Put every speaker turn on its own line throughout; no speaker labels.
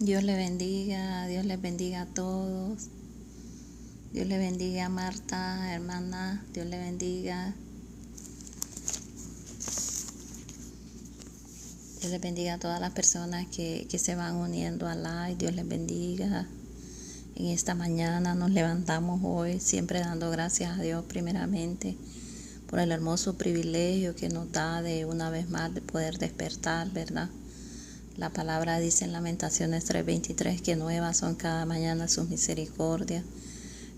Dios les bendiga a todos. Dios les bendiga a Marta, hermana, Dios les bendiga. Dios les bendiga a todas las personas que se van uniendo al live. Dios les bendiga. En esta mañana nos levantamos hoy, siempre dando gracias a Dios primeramente por el hermoso privilegio que nos da de una vez más de poder despertar, ¿verdad? La palabra dice en Lamentaciones 3:23 que nuevas son cada mañana sus misericordias.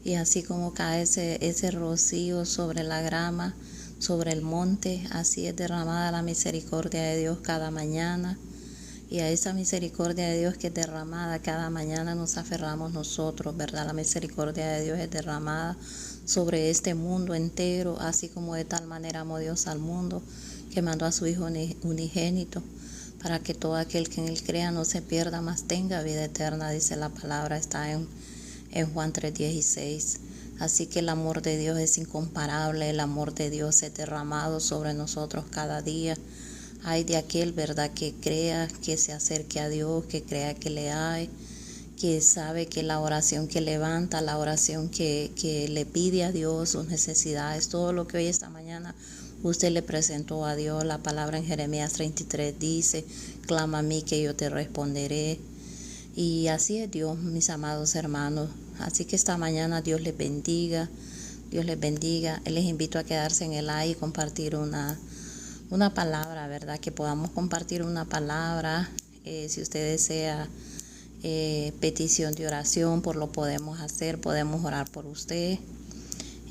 Y así como cae ese rocío sobre la grama, sobre el monte, así es derramada la misericordia de Dios cada mañana. Y a esa misericordia de Dios que es derramada cada mañana nos aferramos nosotros, ¿verdad? La misericordia de Dios es derramada sobre este mundo entero, así como de tal manera amó Dios al mundo, que mandó a su Hijo unigénito, para que todo aquel que en Él crea no se pierda, mas tenga vida eterna, dice la palabra, está en Juan 3:16. Así que el amor de Dios es incomparable, el amor de Dios es derramado sobre nosotros cada día. Hay de aquel, ¿verdad?, que crea, que se acerque a Dios, que crea que le hay, que sabe que la oración que levanta, la oración que le pide a Dios, sus necesidades, todo lo que hoy esta mañana usted le presentó a Dios. La palabra en Jeremías 33 dice, clama a mí que yo te responderé. Y así es Dios, mis amados hermanos. Así que esta mañana Dios les bendiga, Dios les bendiga. Les invito a quedarse en el live y compartir una palabra, ¿verdad? Que podamos compartir una palabra. Si usted desea petición de oración, pues lo podemos hacer, podemos orar por usted.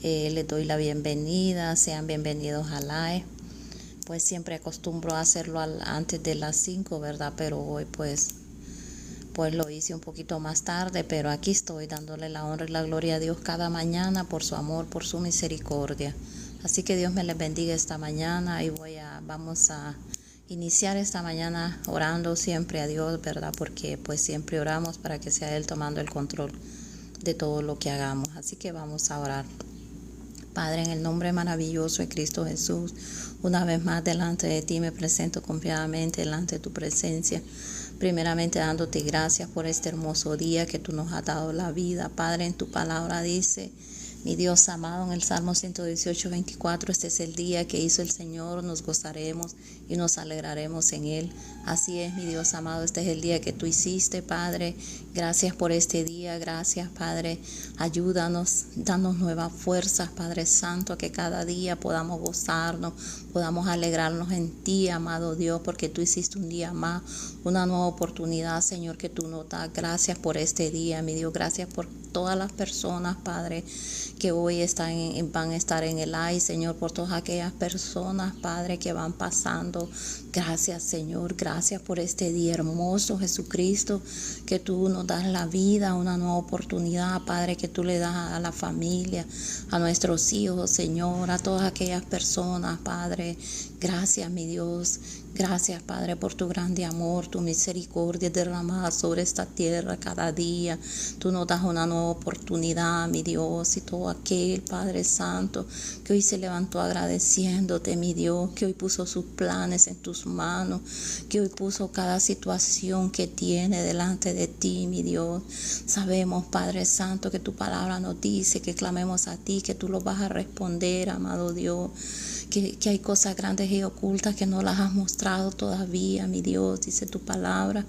Les doy la bienvenida, sean bienvenidos al live. Pues siempre acostumbro a hacerlo antes de las 5, ¿verdad? Pero hoy pues lo hice un poquito más tarde, pero aquí estoy dándole la honra y la gloria a Dios cada mañana por su amor, por su misericordia. Así que Dios me les bendiga esta mañana y vamos a iniciar esta mañana orando siempre a Dios, ¿verdad? Porque pues siempre oramos para que sea Él tomando el control de todo lo que hagamos. Así que vamos a orar. Padre, en el nombre maravilloso de Cristo Jesús, una vez más delante de ti me presento confiadamente delante de tu presencia. Primeramente dándote gracias por este hermoso día que tú nos has dado la vida. Padre, en tu palabra dice, mi Dios amado, en el Salmo 118:24, este es el día que hizo el Señor, nos gozaremos y nos alegraremos en Él. Así es, mi Dios amado, este es el día que tú hiciste, Padre. Gracias por este día, gracias, Padre. Ayúdanos, danos nuevas fuerzas, Padre Santo, a que cada día podamos gozarnos, podamos alegrarnos en ti, amado Dios, porque tú hiciste un día más, una nueva oportunidad, Señor, que tú nos das. Gracias por este día, mi Dios, gracias por todas las personas, Padre, que hoy van a estar en el live, Señor, por todas aquellas personas, Padre, que van pasando. Gracias, Señor, gracias por este día hermoso, Jesucristo, que tú nos das la vida, una nueva oportunidad, Padre, que tú le das a la familia, a nuestros hijos, Señor, a todas aquellas personas, Padre. Gracias, mi Dios. Gracias, Padre, por tu grande amor, tu misericordia derramada sobre esta tierra cada día. Tú nos das una nueva oportunidad, mi Dios, y todo aquel, Padre Santo, que hoy se levantó agradeciéndote, mi Dios, que hoy puso sus planes en tus manos, que hoy puso cada situación que tiene delante de ti, mi Dios. Sabemos, Padre Santo, que tu palabra nos dice que clamemos a ti, que tú lo vas a responder, amado Dios. Que hay cosas grandes y ocultas que no las has mostrado todavía, mi Dios, dice tu palabra,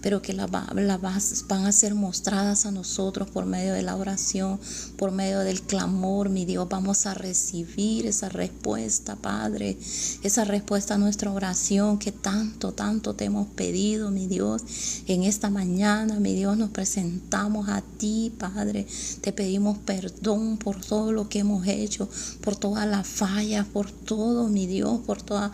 pero que van a ser mostradas a nosotros por medio de la oración, por medio del clamor, mi Dios. Vamos a recibir esa respuesta, Padre, esa respuesta a nuestra oración que tanto te hemos pedido, mi Dios. En esta mañana, mi Dios, nos presentamos a ti, Padre. Te pedimos perdón por todo lo que hemos hecho, por todas las fallas, por todo, mi Dios, por toda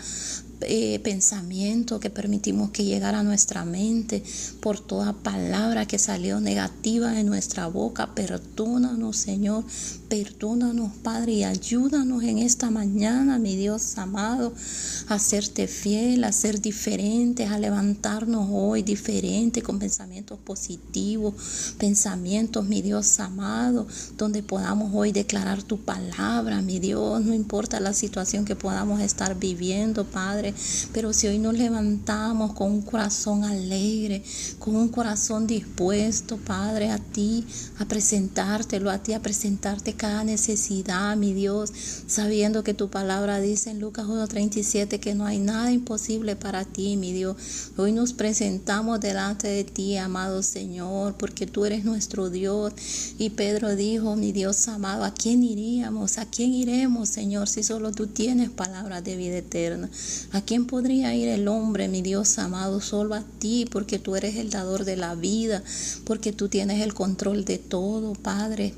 pensamiento que permitimos que llegara a nuestra mente, por toda palabra que salió negativa de nuestra boca. Perdónanos, Señor, perdónanos, Padre, y ayúdanos en esta mañana, mi Dios amado, a serte fiel, a ser diferentes, a levantarnos hoy diferentes, con pensamientos positivos, pensamientos, mi Dios amado, donde podamos hoy declarar tu palabra, mi Dios. No importa la situación que podamos estar viviendo, Padre, Padre. Pero si hoy nos levantamos con un corazón alegre, con un corazón dispuesto, Padre, a ti, a presentártelo, a ti, a presentarte cada necesidad, mi Dios, sabiendo que tu palabra dice en Lucas 1:37 que no hay nada imposible para ti, mi Dios. Hoy nos presentamos delante de ti, amado Señor, porque tú eres nuestro Dios. Y Pedro dijo, mi Dios amado, ¿a quién iríamos? ¿A quién iremos, Señor, si solo tú tienes palabras de vida eterna? ¿A quién podría ir el hombre, mi Dios amado? Solo a ti, porque tú eres el dador de la vida, porque tú tienes el control de todo, Padre.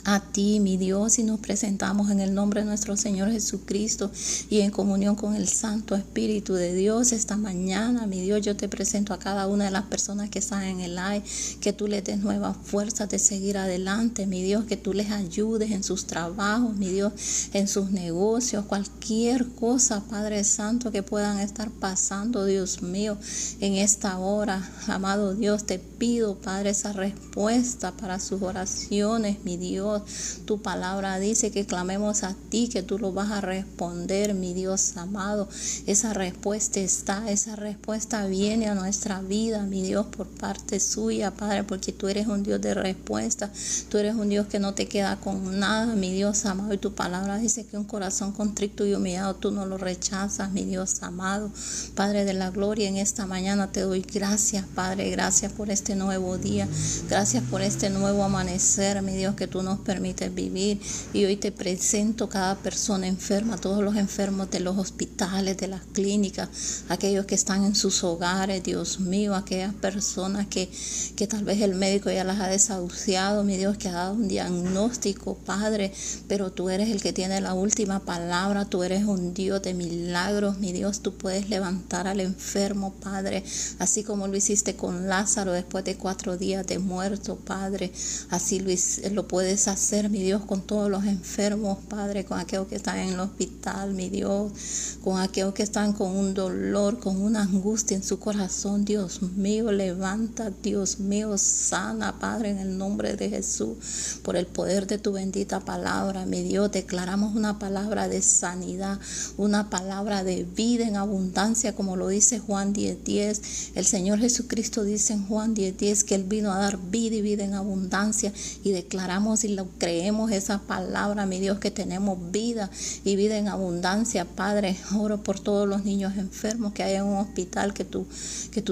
A ti, mi Dios, y nos presentamos en el nombre de nuestro Señor Jesucristo y en comunión con el Santo Espíritu de Dios esta mañana, mi Dios. Yo te presento a cada una de las personas que están en el live, que tú les des nuevas fuerzas de seguir adelante, mi Dios, que tú les ayudes en sus trabajos, mi Dios, en sus negocios, cualquier cosa, Padre Santo, que puedan estar pasando, Dios mío, en esta hora. Amado Dios, te pido, Padre, esa respuesta para sus oraciones, mi Dios. Tu palabra dice que clamemos a ti, que tú lo vas a responder, mi Dios amado. Esa respuesta está, esa respuesta viene a nuestra vida, mi Dios, por parte suya, Padre, porque tú eres un Dios de respuesta. Tú eres un Dios que no te queda con nada, mi Dios amado. Y tu palabra dice que un corazón contrito y humillado tú no lo rechazas, mi Dios amado. Padre de la gloria, en esta mañana te doy gracias, Padre. Gracias por este nuevo día. Gracias por este nuevo amanecer, mi Dios, que tú nos permites vivir. Y hoy te presento cada persona enferma, todos los enfermos de los hospitales, de las clínicas, aquellos que están en sus hogares, Dios mío, aquellas personas que tal vez el médico ya las ha desahuciado, mi Dios, que ha dado un diagnóstico, Padre, pero tú eres el que tiene la última palabra. Tú eres un Dios de milagros, mi Dios. Tú puedes levantar al enfermo, Padre, así como lo hiciste con Lázaro después de 4 días de muerto, Padre. Así lo puedes hacer, mi Dios, con todos los enfermos, Padre, con aquellos que están en el hospital, mi Dios, con aquellos que están con un dolor, con una angustia en su corazón. Dios mío, levanta, Dios mío, sana, Padre, en el nombre de Jesús, por el poder de tu bendita palabra, mi Dios. Declaramos una palabra de sanidad, una palabra de vida en abundancia, como lo dice Juan 10:10. El Señor Jesucristo dice en Juan 10:10 que Él vino a dar vida y vida en abundancia, y declaramos y lo creemos esa palabra, mi Dios, que tenemos vida y vida en abundancia, Padre. Oro por todos los niños enfermos que hay en un hospital, que tú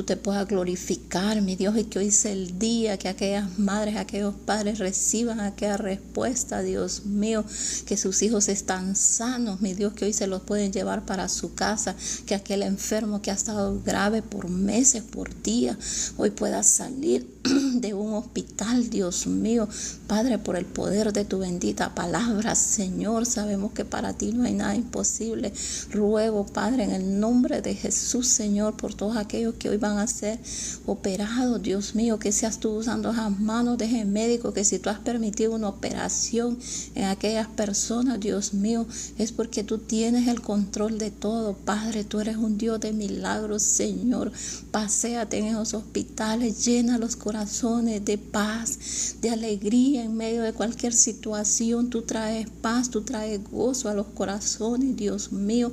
te puedas glorificar, mi Dios, y que hoy sea el día que aquellas madres, aquellos padres reciban aquella respuesta, Dios mío, que sus hijos están sanos, mi Dios, que hoy se los pueden llevar para su casa, que aquel enfermo que ha estado grave por meses, por días, hoy pueda salir de un hospital, Dios mío, Padre, por el poder de tu bendita palabra, Señor. Sabemos que para ti no hay nada imposible. Ruego, Padre, en el nombre de Jesús, Señor, por todos aquellos que hoy van a ser operados, Dios mío, que seas tú usando las manos de ese médico, que si tú has permitido una operación en aquellas personas, Dios mío, es porque tú tienes el control de todo, Padre. Tú eres un Dios de milagros, Señor. Paséate en esos hospitales, llena los corazones de paz, de alegría en medio de cualquier situación. Tú traes paz, tú traes gozo a los corazones, Dios mío.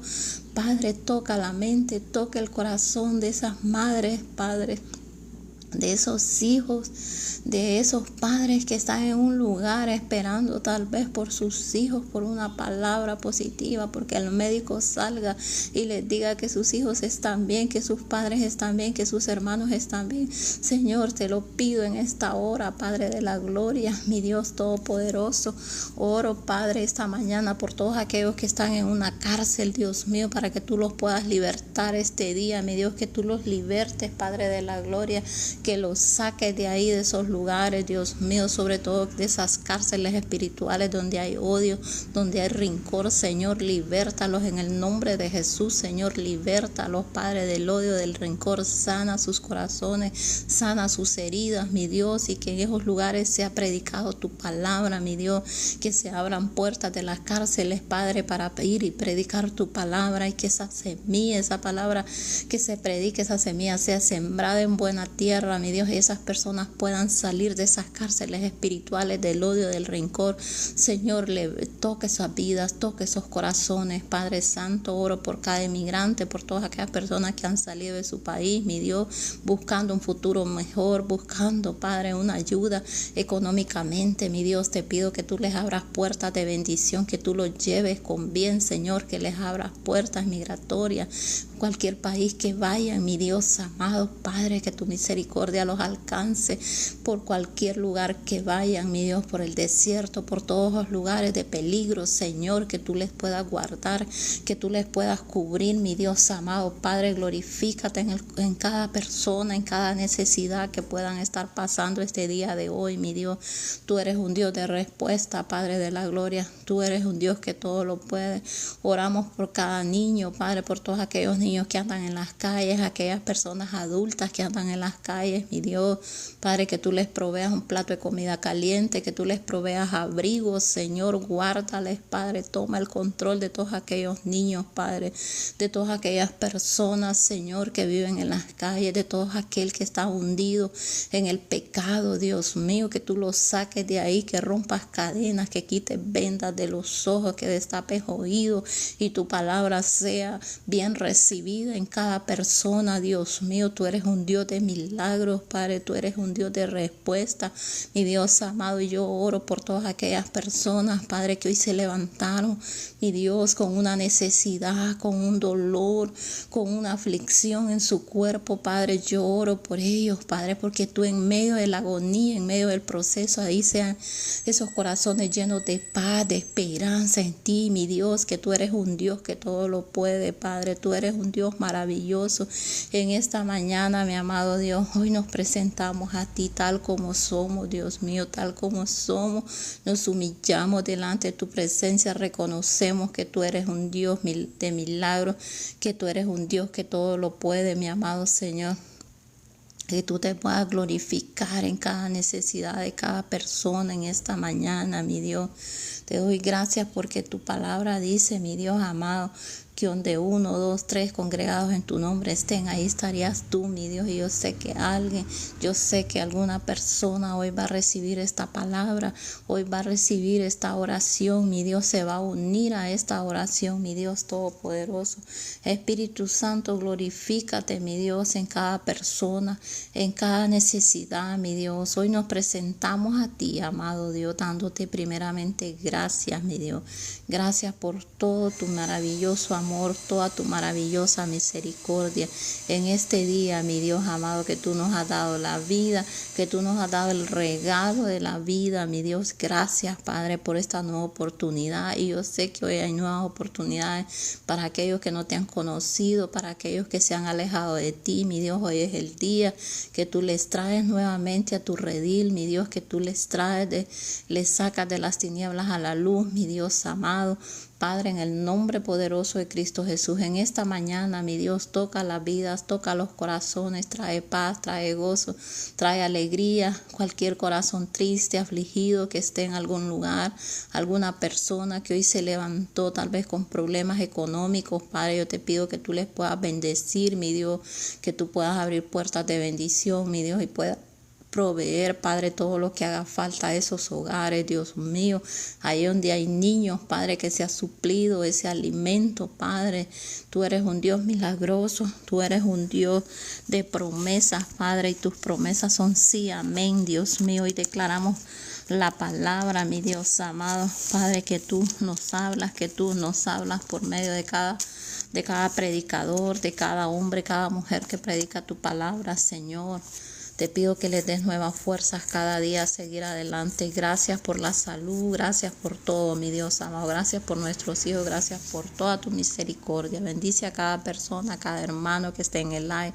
Padre, toca la mente, toca el corazón de esas madres, Padre, de esos hijos, de esos padres que están en un lugar esperando tal vez por sus hijos, por una palabra positiva, porque el médico salga y les diga que sus hijos están bien, que sus padres están bien, que sus hermanos están bien. Señor, te lo pido en esta hora, Padre de la gloria, mi Dios todopoderoso. Oro, Padre, esta mañana por todos aquellos que están en una cárcel, Dios mío, para que tú los puedas libertar este día, mi Dios, que tú los libertes, Padre de la gloria, que los saques de ahí, de esos lugares, Dios mío, sobre todo de esas cárceles espirituales donde hay odio, donde hay rencor. Señor, libértalos en el nombre de Jesús. Señor, libértalos, Padre, del odio, del rencor. Sana sus corazones, sana sus heridas, mi Dios, y que en esos lugares sea predicado tu palabra, mi Dios, que se abran puertas de las cárceles, Padre, para ir y predicar tu palabra, y que esa semilla, esa palabra que se predique, esa semilla sea sembrada en buena tierra, mi Dios, y esas personas puedan salir de esas cárceles espirituales del odio, del rencor. Señor, toque esas vidas, toque esos corazones. Padre Santo, oro por cada inmigrante, por todas aquellas personas que han salido de su país, mi Dios, buscando un futuro mejor, buscando, Padre, una ayuda económicamente. Mi Dios, te pido que tú les abras puertas de bendición, que tú los lleves con bien, Señor, que les abras puertas migratorias, cualquier país que vayan, mi Dios amado, Padre, que tu misericordia los alcance por cualquier lugar que vayan, mi Dios, por el desierto, por todos los lugares de peligro, Señor, que tú les puedas guardar, que tú les puedas cubrir, mi Dios amado, Padre, glorifícate en cada persona, en cada necesidad que puedan estar pasando este día de hoy, mi Dios. Tú eres un Dios de respuesta, Padre de la gloria, tú eres un Dios que todo lo puede. Oramos por cada niño, Padre, por todos aquellos niños que andan en las calles, aquellas personas adultas que andan en las calles, mi Dios, Padre, que tú les proveas un plato de comida caliente, que tú les proveas abrigos, Señor, guárdales, Padre, toma el control de todos aquellos niños, Padre, de todas aquellas personas, Señor, que viven en las calles, de todo aquel que está hundido en el pecado, Dios mío, que tú los saques de ahí, que rompas cadenas, que quites vendas de los ojos, que destapes oídos y tu palabra sea bien recibida en cada persona, Dios mío. Tú eres un Dios de milagros, Padre, tú eres un Dios de respuesta, mi Dios amado, y yo oro por todas aquellas personas, Padre, que hoy se levantaron, mi Dios, con una necesidad, con un dolor, con una aflicción en su cuerpo, Padre. Yo oro por ellos, Padre, porque tú en medio de la agonía, en medio del proceso, ahí sean esos corazones llenos de paz, de esperanza en ti, mi Dios, que tú eres un Dios que todo lo puede, Padre. Tú eres un Dios maravilloso. En esta mañana, mi amado Dios, hoy nos presentamos a ti tal como somos, Dios mío, tal como somos. Nos humillamos delante de tu presencia, reconocemos que tú eres un Dios de milagros, que tú eres un Dios que todo lo puede, mi amado Señor. Que tú te puedas glorificar en cada necesidad de cada persona en esta mañana, mi Dios. Te doy gracias porque tu palabra dice, mi Dios amado, que donde 1, 2, 3 congregados en tu nombre estén, ahí estarías tú, mi Dios. Y yo sé que alguna persona hoy va a recibir esta palabra, hoy va a recibir esta oración, mi Dios, se va a unir a esta oración, mi Dios todopoderoso. Espíritu Santo, glorifícate, mi Dios, en cada persona, en cada necesidad, mi Dios. Hoy nos presentamos a ti, amado Dios, dándote primeramente gracias, mi Dios. Gracias por todo tu maravilloso amor, toda tu maravillosa misericordia. En este día, mi Dios amado, que tú nos has dado la vida, que tú nos has dado el regalo de la vida, mi Dios. Gracias, Padre, por esta nueva oportunidad. Y yo sé que hoy hay nuevas oportunidades para aquellos que no te han conocido, para aquellos que se han alejado de ti, mi Dios. Hoy es el día que tú les traes nuevamente a tu redil, mi Dios, que tú les traes, les sacas de las tinieblas a la luz, mi Dios amado. Padre, en el nombre poderoso de Cristo Jesús, en esta mañana, mi Dios, toca las vidas, toca los corazones, trae paz, trae gozo, trae alegría, cualquier corazón triste, afligido, que esté en algún lugar, alguna persona que hoy se levantó tal vez con problemas económicos, Padre, yo te pido que tú les puedas bendecir, mi Dios, que tú puedas abrir puertas de bendición, mi Dios, y puedas proveer, Padre, todo lo que haga falta a esos hogares, Dios mío, ahí donde hay niños, Padre, que se ha suplido ese alimento, Padre. Tú eres un Dios milagroso, tú eres un Dios de promesas, Padre, y tus promesas son sí, amén, Dios mío, y declaramos la palabra, mi Dios amado, Padre, que tú nos hablas por medio de cada predicador, de cada hombre, cada mujer que predica tu palabra, Señor. Te pido que les des nuevas fuerzas cada día a seguir adelante. Gracias por la salud, gracias por todo, mi Dios amado. Gracias por nuestros hijos, gracias por toda tu misericordia. Bendice a cada persona, a cada hermano que esté en el live.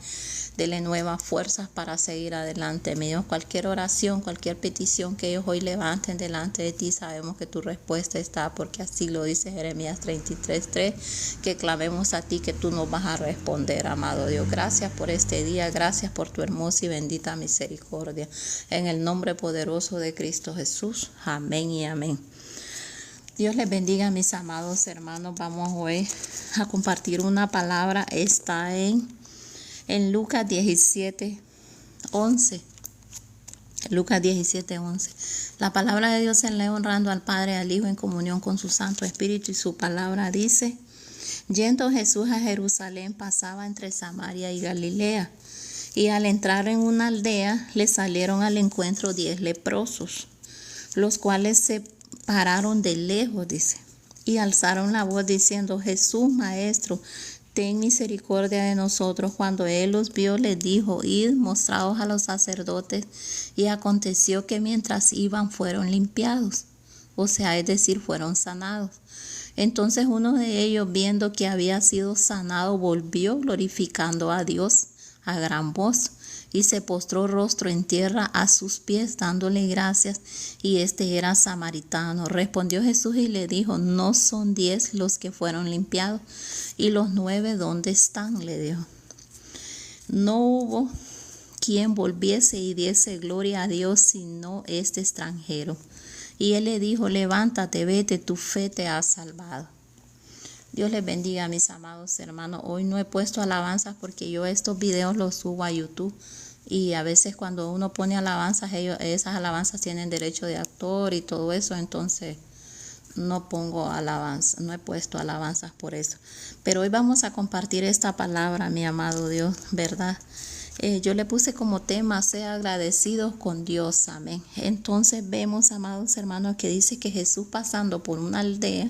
Dele nuevas fuerzas para seguir adelante, mi Dios. Cualquier oración, cualquier petición que ellos hoy levanten delante de ti, sabemos que tu respuesta está, porque así lo dice Jeremías 33:3, que clamemos a ti, que tú nos vas a responder, amado Dios. Gracias por este día, gracias por tu hermosa y bendita misericordia. En el nombre poderoso de Cristo Jesús. Amén y amén. Dios les bendiga, mis amados hermanos. Vamos hoy a compartir una palabra. Está en Lucas 17:11. Lucas 17:11. La palabra de Dios se lee honrando al Padre y al Hijo en comunión con su Santo Espíritu, y su palabra dice: yendo Jesús a Jerusalén, pasaba entre Samaria y Galilea, y al entrar en una aldea le salieron al encuentro 10 leprosos, los cuales se pararon de lejos, dice, y alzaron la voz diciendo: Jesús, Maestro, ten misericordia de nosotros. Cuando él los vio, les dijo: id, mostraos a los sacerdotes. Y aconteció que mientras iban fueron limpiados, o sea, es decir, fueron sanados. Entonces uno de ellos, viendo que había sido sanado, volvió glorificando a Dios a gran voz, y se postró rostro en tierra a sus pies, dándole gracias, y este era samaritano. Respondió Jesús y le dijo: ¿no son 10 los que fueron limpiados? ¿Y los 9 dónde están?, le dijo. No hubo quien volviese y diese gloria a Dios, sino este extranjero. Y él le dijo: levántate, vete, tu fe te ha salvado. Dios les bendiga, mis amados hermanos. Hoy no he puesto alabanzas porque yo estos videos los subo a YouTube, y a veces cuando uno pone alabanzas, esas alabanzas tienen derecho de autor y todo eso, entonces no pongo alabanzas, no he puesto alabanzas por eso. Pero hoy vamos a compartir esta palabra, mi amado Dios, ¿verdad? Yo le puse como tema: sea agradecidos con Dios, amén. Entonces vemos, amados hermanos, que dice que Jesús, pasando por una aldea,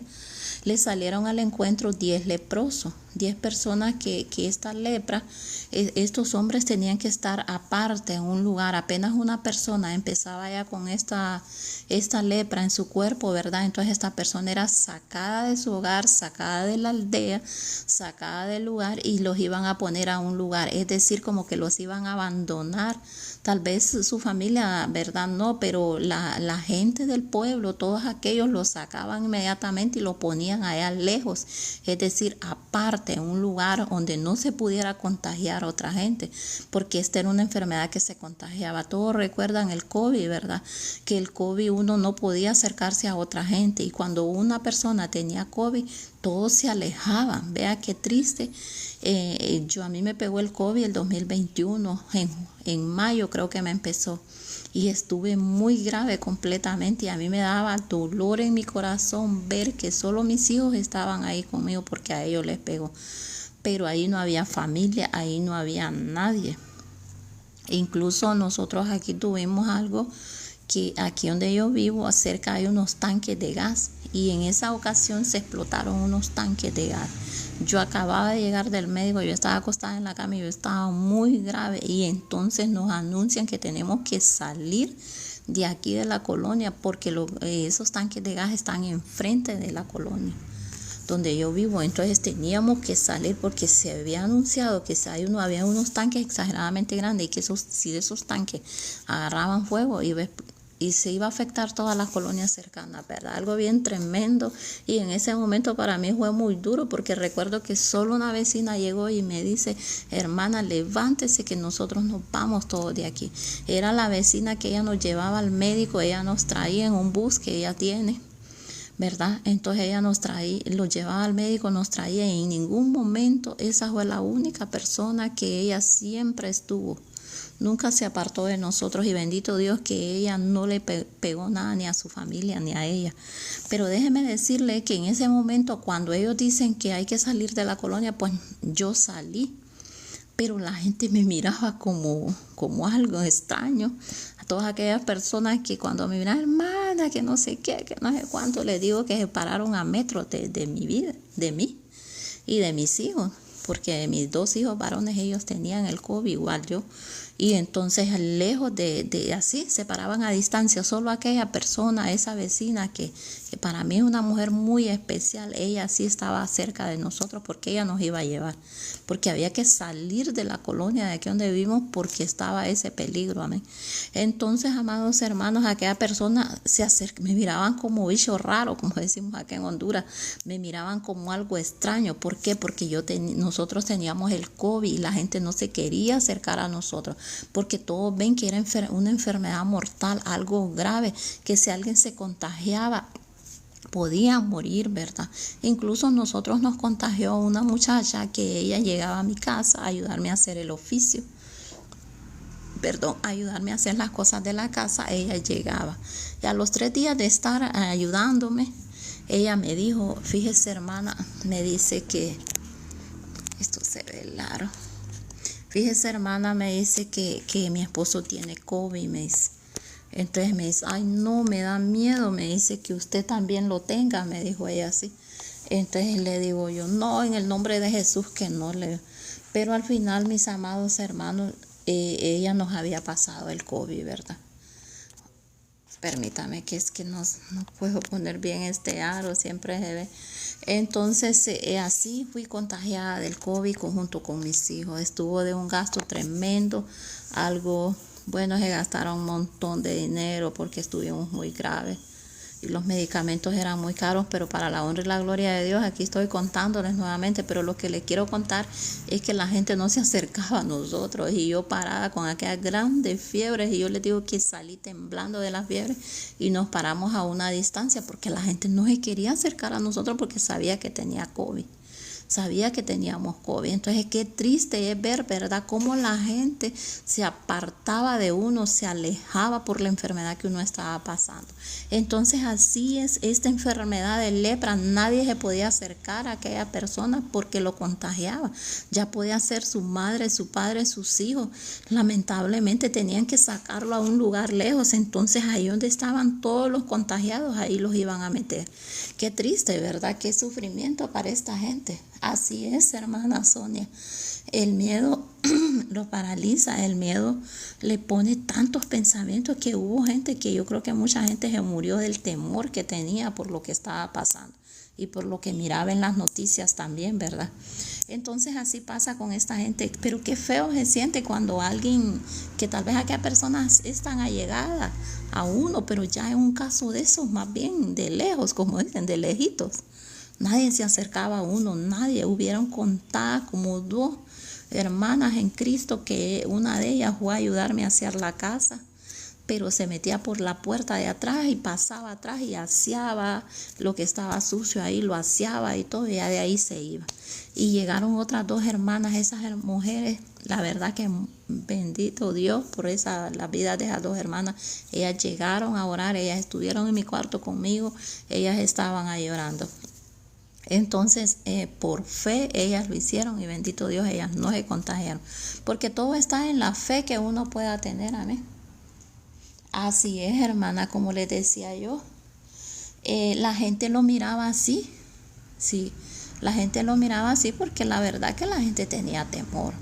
le salieron al encuentro 10 leprosos, 10 personas que esta lepra, estos hombres tenían que estar aparte en un lugar. Apenas una persona empezaba ya con esta lepra en su cuerpo, ¿verdad? Entonces esta persona era sacada de su hogar, sacada de la aldea, sacada del lugar, y los iban a poner a un lugar, es decir, como que los iban a abandonar. Tal vez su familia, ¿verdad? No, pero la gente del pueblo, todos aquellos los sacaban inmediatamente y lo ponían allá lejos, es decir, aparte, en un lugar donde no se pudiera contagiar a otra gente, porque esta era una enfermedad que se contagiaba. Todos recuerdan el COVID, ¿verdad? Que el COVID uno no podía acercarse a otra gente, y cuando una persona tenía COVID, todos se alejaban. Vea qué triste. A mí me pegó el COVID el 2021, en mayo creo que me empezó, y estuve muy grave completamente, y a mí me daba dolor en mi corazón ver que solo mis hijos estaban ahí conmigo, porque a ellos les pegó, pero ahí no había familia, ahí no había nadie. Incluso nosotros aquí tuvimos algo, que aquí donde yo vivo, cerca hay unos tanques de gas, y en esa ocasión se explotaron unos tanques de gas. Yo acababa de llegar del médico, yo estaba acostada en la cama y yo estaba muy grave, y entonces nos anuncian que tenemos que salir de aquí de la colonia, porque esos tanques de gas están enfrente de la colonia donde yo vivo. Entonces teníamos que salir porque se había anunciado que había unos tanques exageradamente grandes, y que si de esos tanques agarraban fuego y se iba a afectar todas las colonias cercanas, ¿verdad? Algo bien tremendo. Y en ese momento para mí fue muy duro, porque recuerdo que solo una vecina llegó y me dice: hermana, levántese que nosotros nos vamos todos de aquí. Era la vecina que ella nos llevaba al médico, ella nos traía en un bus que ella tiene, ¿verdad? Entonces ella los llevaba al médico, nos traía, y en ningún momento esa fue la única persona que ella siempre estuvo. Nunca se apartó de nosotros, y bendito Dios que ella no le pegó nada ni a su familia ni a ella. Pero déjeme decirle que en ese momento, cuando ellos dicen que hay que salir de la colonia, pues yo salí. Pero la gente me miraba como algo extraño. A todas aquellas personas que cuando me miran: hermana, que no sé qué, que no sé cuánto, les digo que se pararon a metros de mi vida, de mí y de mis hijos. Porque mis 2 hijos varones, ellos tenían el COVID igual yo. Y entonces lejos de así, se paraban a distancia. Solo aquella persona, esa vecina que para mí es una mujer muy especial, ella sí estaba cerca de nosotros, porque ella nos iba a llevar. Porque había que salir de la colonia de aquí donde vivimos, porque estaba ese peligro, amén. Entonces, amados hermanos, aquella persona me miraban como bicho raro, como decimos acá en Honduras. Me miraban como algo extraño. ¿Por qué? Porque nosotros teníamos el COVID y la gente no se quería acercar a nosotros, porque todos ven que era una enfermedad mortal, algo grave, que si alguien se contagiaba podía morir, ¿verdad? Incluso nosotros nos contagió una muchacha que ella llegaba a mi casa a ayudarme a hacer el oficio. ayudarme a hacer las cosas de la casa, ella llegaba. Y a los 3 días de estar ayudándome, ella me dijo, fíjese hermana, me dice que, esto se ve raro. Fíjese hermana, me dice que mi esposo tiene COVID, me dice. Entonces me dice, ay no, me da miedo, me dice que usted también lo tenga, me dijo ella así. Entonces le digo yo, no, en el nombre de Jesús que no le... Pero al final, mis amados hermanos, ella nos había pasado el COVID, ¿verdad? Permítame que es que no puedo poner bien este aro, siempre se ve. Entonces así fui contagiada del COVID junto con mis hijos. Estuvo de un gasto tremendo, algo, bueno, se gastaron un montón de dinero porque estuvimos muy graves. Y los medicamentos eran muy caros, pero para la honra y la gloria de Dios, aquí estoy contándoles nuevamente, pero lo que les quiero contar es que la gente no se acercaba a nosotros, y yo parada con aquellas grandes fiebres, y yo les digo que salí temblando de las fiebres, y nos paramos a una distancia, porque la gente no se quería acercar a nosotros, porque sabía que tenía COVID. Sabía que teníamos COVID. Entonces qué triste es ver, ¿verdad?, cómo la gente se apartaba de uno, se alejaba por la enfermedad que uno estaba pasando. Entonces así es esta enfermedad de lepra. Nadie se podía acercar a aquella persona porque lo contagiaba. Ya podía ser su madre, su padre, sus hijos. Lamentablemente tenían que sacarlo a un lugar lejos. Entonces ahí donde estaban todos los contagiados, ahí los iban a meter. Qué triste, ¿verdad? Qué sufrimiento para esta gente. Así es, hermana Sonia. El miedo lo paraliza, el miedo le pone tantos pensamientos que hubo gente que yo creo que mucha gente se murió del temor que tenía por lo que estaba pasando y por lo que miraba en las noticias también, ¿verdad? Entonces así pasa con esta gente, pero qué feo se siente cuando alguien, que tal vez aquellas personas están allegadas a uno, pero ya en un caso de esos, más bien de lejos, como dicen, de lejitos. Nadie se acercaba a uno, nadie. Hubieron contadas como 2 hermanas en Cristo, que una de ellas fue a ayudarme a hacer la casa, pero se metía por la puerta de atrás y pasaba atrás y aseaba lo que estaba sucio ahí, lo aseaba y todo, y ya de ahí se iba. Y llegaron otras 2 hermanas, esas mujeres, la verdad que bendito Dios por la vida de esas 2 hermanas. Ellas llegaron a orar, ellas estuvieron en mi cuarto conmigo, ellas estaban ahí orando. Entonces, por fe, ellas lo hicieron y bendito Dios, ellas no se contagiaron. Porque todo está en la fe que uno pueda tener, amén. Así es, hermana, como les decía yo, la gente lo miraba así, sí, la gente lo miraba así porque la verdad que la gente tenía temor,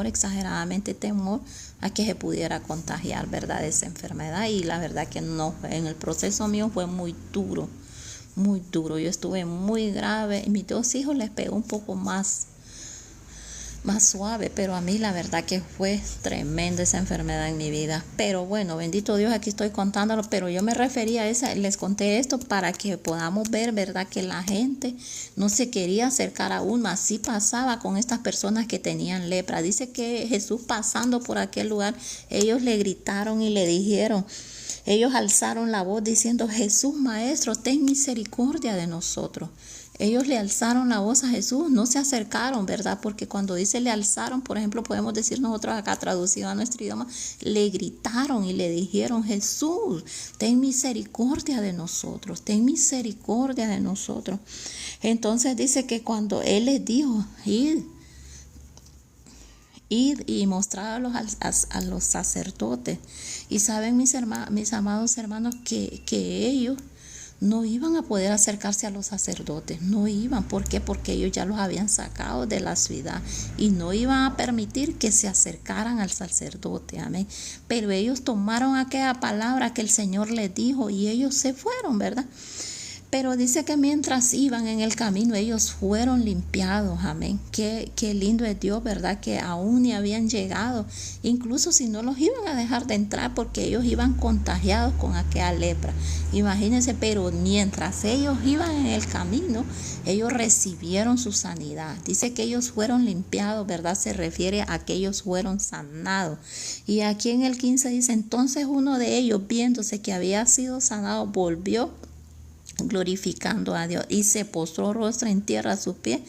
exageradamente temor a que se pudiera contagiar, ¿verdad?, de esa enfermedad. Y la verdad que no, en el proceso mío fue muy duro. Muy duro, yo estuve muy grave y mis 2 hijos les pegó un poco más suave, pero a mí la verdad que fue tremenda esa enfermedad en mi vida. Pero bueno, bendito Dios, aquí estoy contándolo, pero yo me refería a esa, les conté esto para que podamos ver, ¿verdad?, que la gente no se quería acercar a uno. Así pasaba con estas personas que tenían lepra. Dice que Jesús, pasando por aquel lugar, ellos le gritaron y le dijeron, ellos alzaron la voz diciendo, Jesús, Maestro, ten misericordia de nosotros. Ellos le alzaron la voz a Jesús, no se acercaron, ¿verdad? Porque cuando dice le alzaron, por ejemplo, podemos decir nosotros acá traducido a nuestro idioma, le gritaron y le dijeron, Jesús, ten misericordia de nosotros, ten misericordia de nosotros. Entonces dice que cuando Él les dijo, id y mostrarlos a los sacerdotes. Y saben, mis amados hermanos, que ellos no iban a poder acercarse a los sacerdotes, no iban. ¿Por qué? Porque ellos ya los habían sacado de la ciudad y no iban a permitir que se acercaran al sacerdote, amén. Pero ellos tomaron aquella palabra que el Señor les dijo y ellos se fueron, ¿verdad? Pero dice que mientras iban en el camino, ellos fueron limpiados, amén. Qué lindo es Dios, ¿verdad? Que aún ni habían llegado, incluso si no los iban a dejar de entrar porque ellos iban contagiados con aquella lepra. Imagínense, pero mientras ellos iban en el camino, ellos recibieron su sanidad. Dice que ellos fueron limpiados, ¿verdad? Se refiere a que ellos fueron sanados. Y aquí en el 15 dice, entonces uno de ellos, viéndose que había sido sanado, volvió glorificando a Dios y se postró rostro en tierra a sus pies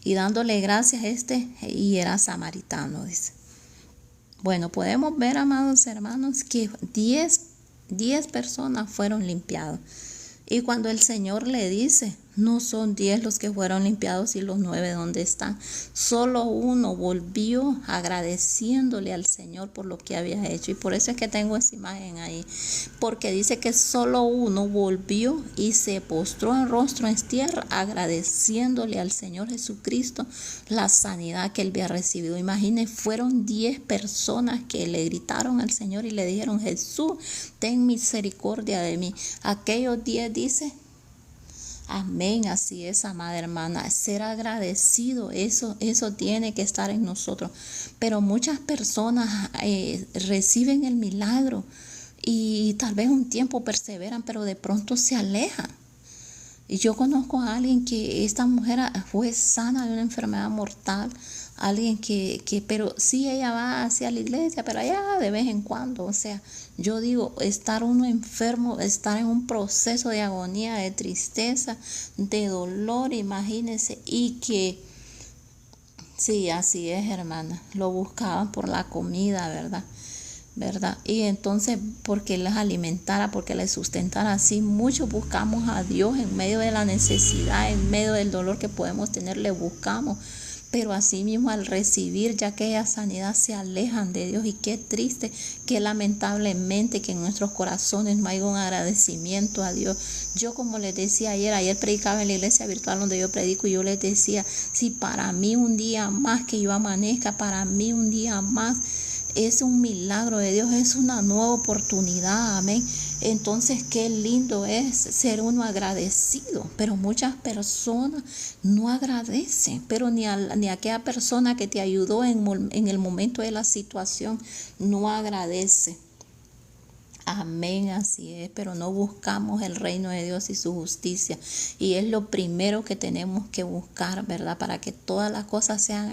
y dándole gracias a y era samaritano, dice. Bueno, podemos ver, amados hermanos, que 10 personas fueron limpiadas. Y cuando el Señor le dice, no son 10 los que fueron limpiados y los 9 ¿dónde están? Solo uno volvió agradeciéndole al Señor por lo que había hecho. Y por eso es que tengo esa imagen ahí. Porque dice que solo uno volvió y se postró en rostro en tierra agradeciéndole al Señor Jesucristo la sanidad que él había recibido. Imagine, fueron 10 personas que le gritaron al Señor y le dijeron, Jesús, ten misericordia de mí. Aquellos 10 dice, amén, así es, amada hermana, ser agradecido, eso tiene que estar en nosotros. Pero muchas personas reciben el milagro y tal vez un tiempo perseveran, pero de pronto se alejan. Y yo conozco a alguien que esta mujer fue sana de una enfermedad mortal, alguien pero sí ella va hacia la iglesia, pero allá de vez en cuando. O sea, yo digo, estar uno enfermo, estar en un proceso de agonía, de tristeza, de dolor, imagínense, y que, sí, así es, hermana, lo buscaban por la comida, ¿verdad? Y entonces, porque les alimentara, porque les sustentara, así muchos buscamos a Dios en medio de la necesidad, en medio del dolor que podemos tener, le buscamos. Pero así mismo al recibir ya aquella sanidad se alejan de Dios. Y qué triste, qué lamentablemente que en nuestros corazones no hay un agradecimiento a Dios. Yo, como les decía ayer predicaba en la iglesia virtual donde yo predico, y yo les decía, si para mí un día más que yo amanezca, para mí un día más es un milagro de Dios, es una nueva oportunidad, amén. Entonces qué lindo es ser uno agradecido, pero muchas personas no agradecen, pero ni aquella persona que te ayudó en el momento de la situación no agradece. Amén, así es, pero no buscamos el reino de Dios y su justicia. Y es lo primero que tenemos que buscar, ¿verdad? Para que todas las cosas sean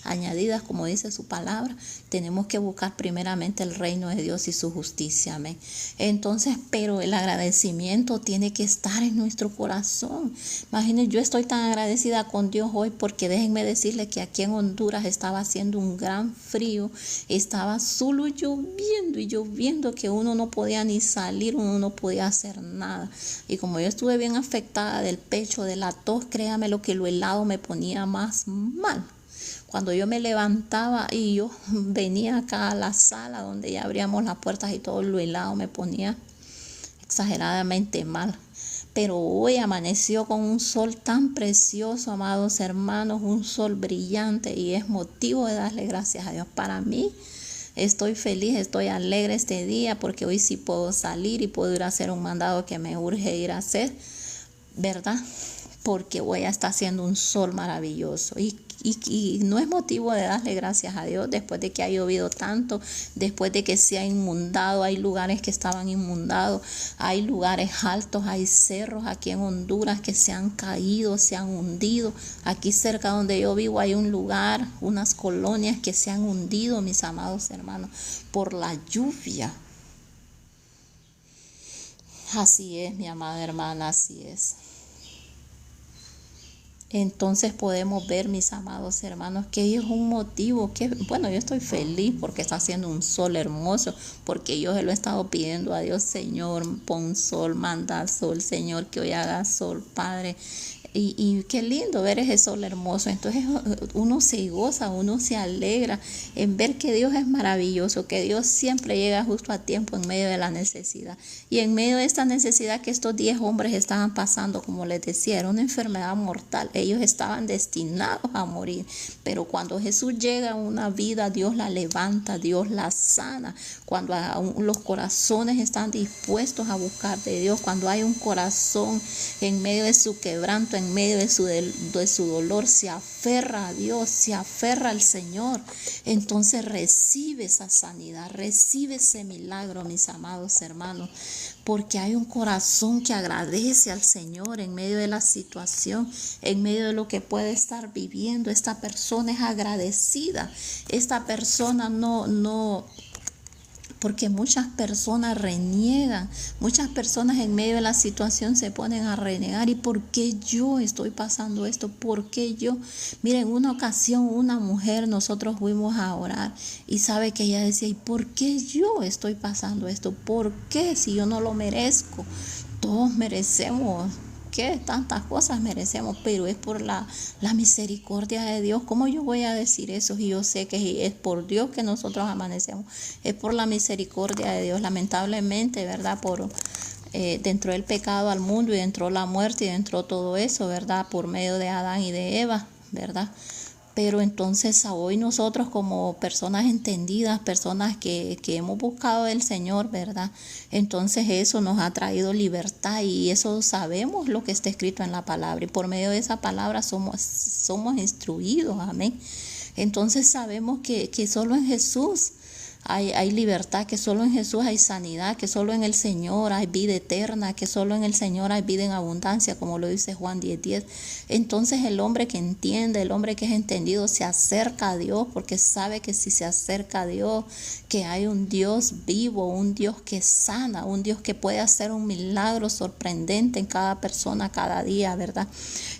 añadidas, como dice su palabra, tenemos que buscar primeramente el reino de Dios y su justicia, amén. Entonces, pero el agradecimiento tiene que estar en nuestro corazón. Imagínense, yo estoy tan agradecida con Dios hoy porque déjenme decirles que aquí en Honduras estaba haciendo un gran frío, estaba solo lloviendo y lloviendo que uno no podía ni salir, uno no podía hacer nada. Y como yo estuve bien afectada del pecho, de la tos, créame lo que lo helado me ponía más mal. Cuando yo me levantaba y yo venía acá a la sala donde ya abríamos las puertas y todo lo helado me ponía exageradamente mal. Pero hoy amaneció con un sol tan precioso, amados hermanos, un sol brillante, y es motivo de darle gracias a Dios. Para mí, estoy feliz, estoy alegre este día porque hoy sí puedo salir y puedo ir a hacer un mandado que me urge ir a hacer, ¿verdad? Porque hoy ya está haciendo un sol maravilloso y no es motivo de darle gracias a Dios después de que ha llovido tanto, después de que se ha inundado. Hay lugares que estaban inundados, hay lugares altos, hay cerros aquí en Honduras que se han caído, se han hundido. Aquí cerca donde yo vivo hay un lugar, unas colonias que se han hundido, mis amados hermanos, por la lluvia. Así es, mi amada hermana, así es. Entonces podemos ver, mis amados hermanos, que es un motivo que, bueno, yo estoy feliz porque está haciendo un sol hermoso, porque yo se lo he estado pidiendo a Dios, Señor, pon sol, manda sol, Señor, que hoy haga sol, Padre. Y qué lindo ver ese sol hermoso. Entonces uno se goza, uno se alegra en ver que Dios es maravilloso, que Dios siempre llega justo a tiempo en medio de la necesidad. Y en medio de esta necesidad que estos 10 hombres estaban pasando, como les decía, era una enfermedad mortal. Ellos estaban destinados a morir. Pero cuando Jesús llega a una vida, Dios la levanta, Dios la sana. Cuando los corazones están dispuestos a buscar de Dios, cuando hay un corazón en medio de su quebranto, en medio de su dolor, se aferra a Dios, se aferra al Señor, entonces recibe esa sanidad, recibe ese milagro, mis amados hermanos, porque hay un corazón que agradece al Señor en medio de la situación, en medio de lo que puede estar viviendo. Esta persona es agradecida, esta persona no porque muchas personas reniegan, muchas personas en medio de la situación se ponen a renegar. ¿Y por qué yo estoy pasando esto? ¿Por qué yo? Miren, en una ocasión una mujer, nosotros fuimos a orar y sabe que ella decía, ¿y por qué yo estoy pasando esto? ¿Por qué si yo no lo merezco? Todos merecemos, ¿qué? Tantas cosas merecemos, pero es por la misericordia de Dios. ¿Cómo yo voy a decir eso? Y yo sé que es por Dios que nosotros amanecemos, es por la misericordia de Dios. Lamentablemente, ¿verdad? Dentro del pecado al mundo y dentro la muerte y dentro todo eso, ¿verdad? Por medio de Adán y de Eva, ¿verdad? Pero entonces hoy nosotros como personas entendidas, personas que hemos buscado del Señor, ¿verdad? Entonces eso nos ha traído libertad y eso sabemos lo que está escrito en la palabra. Y por medio de esa palabra somos instruidos, amén. Entonces sabemos que solo en Jesús hay libertad, que solo en Jesús hay sanidad, que solo en el Señor hay vida eterna, que solo en el Señor hay vida en abundancia, como lo dice Juan 10:10. Entonces el hombre que entiende, el hombre que es entendido, se acerca a Dios porque sabe que si se acerca a Dios, que hay un Dios vivo, un Dios que sana, un Dios que puede hacer un milagro sorprendente en cada persona, cada día, ¿verdad?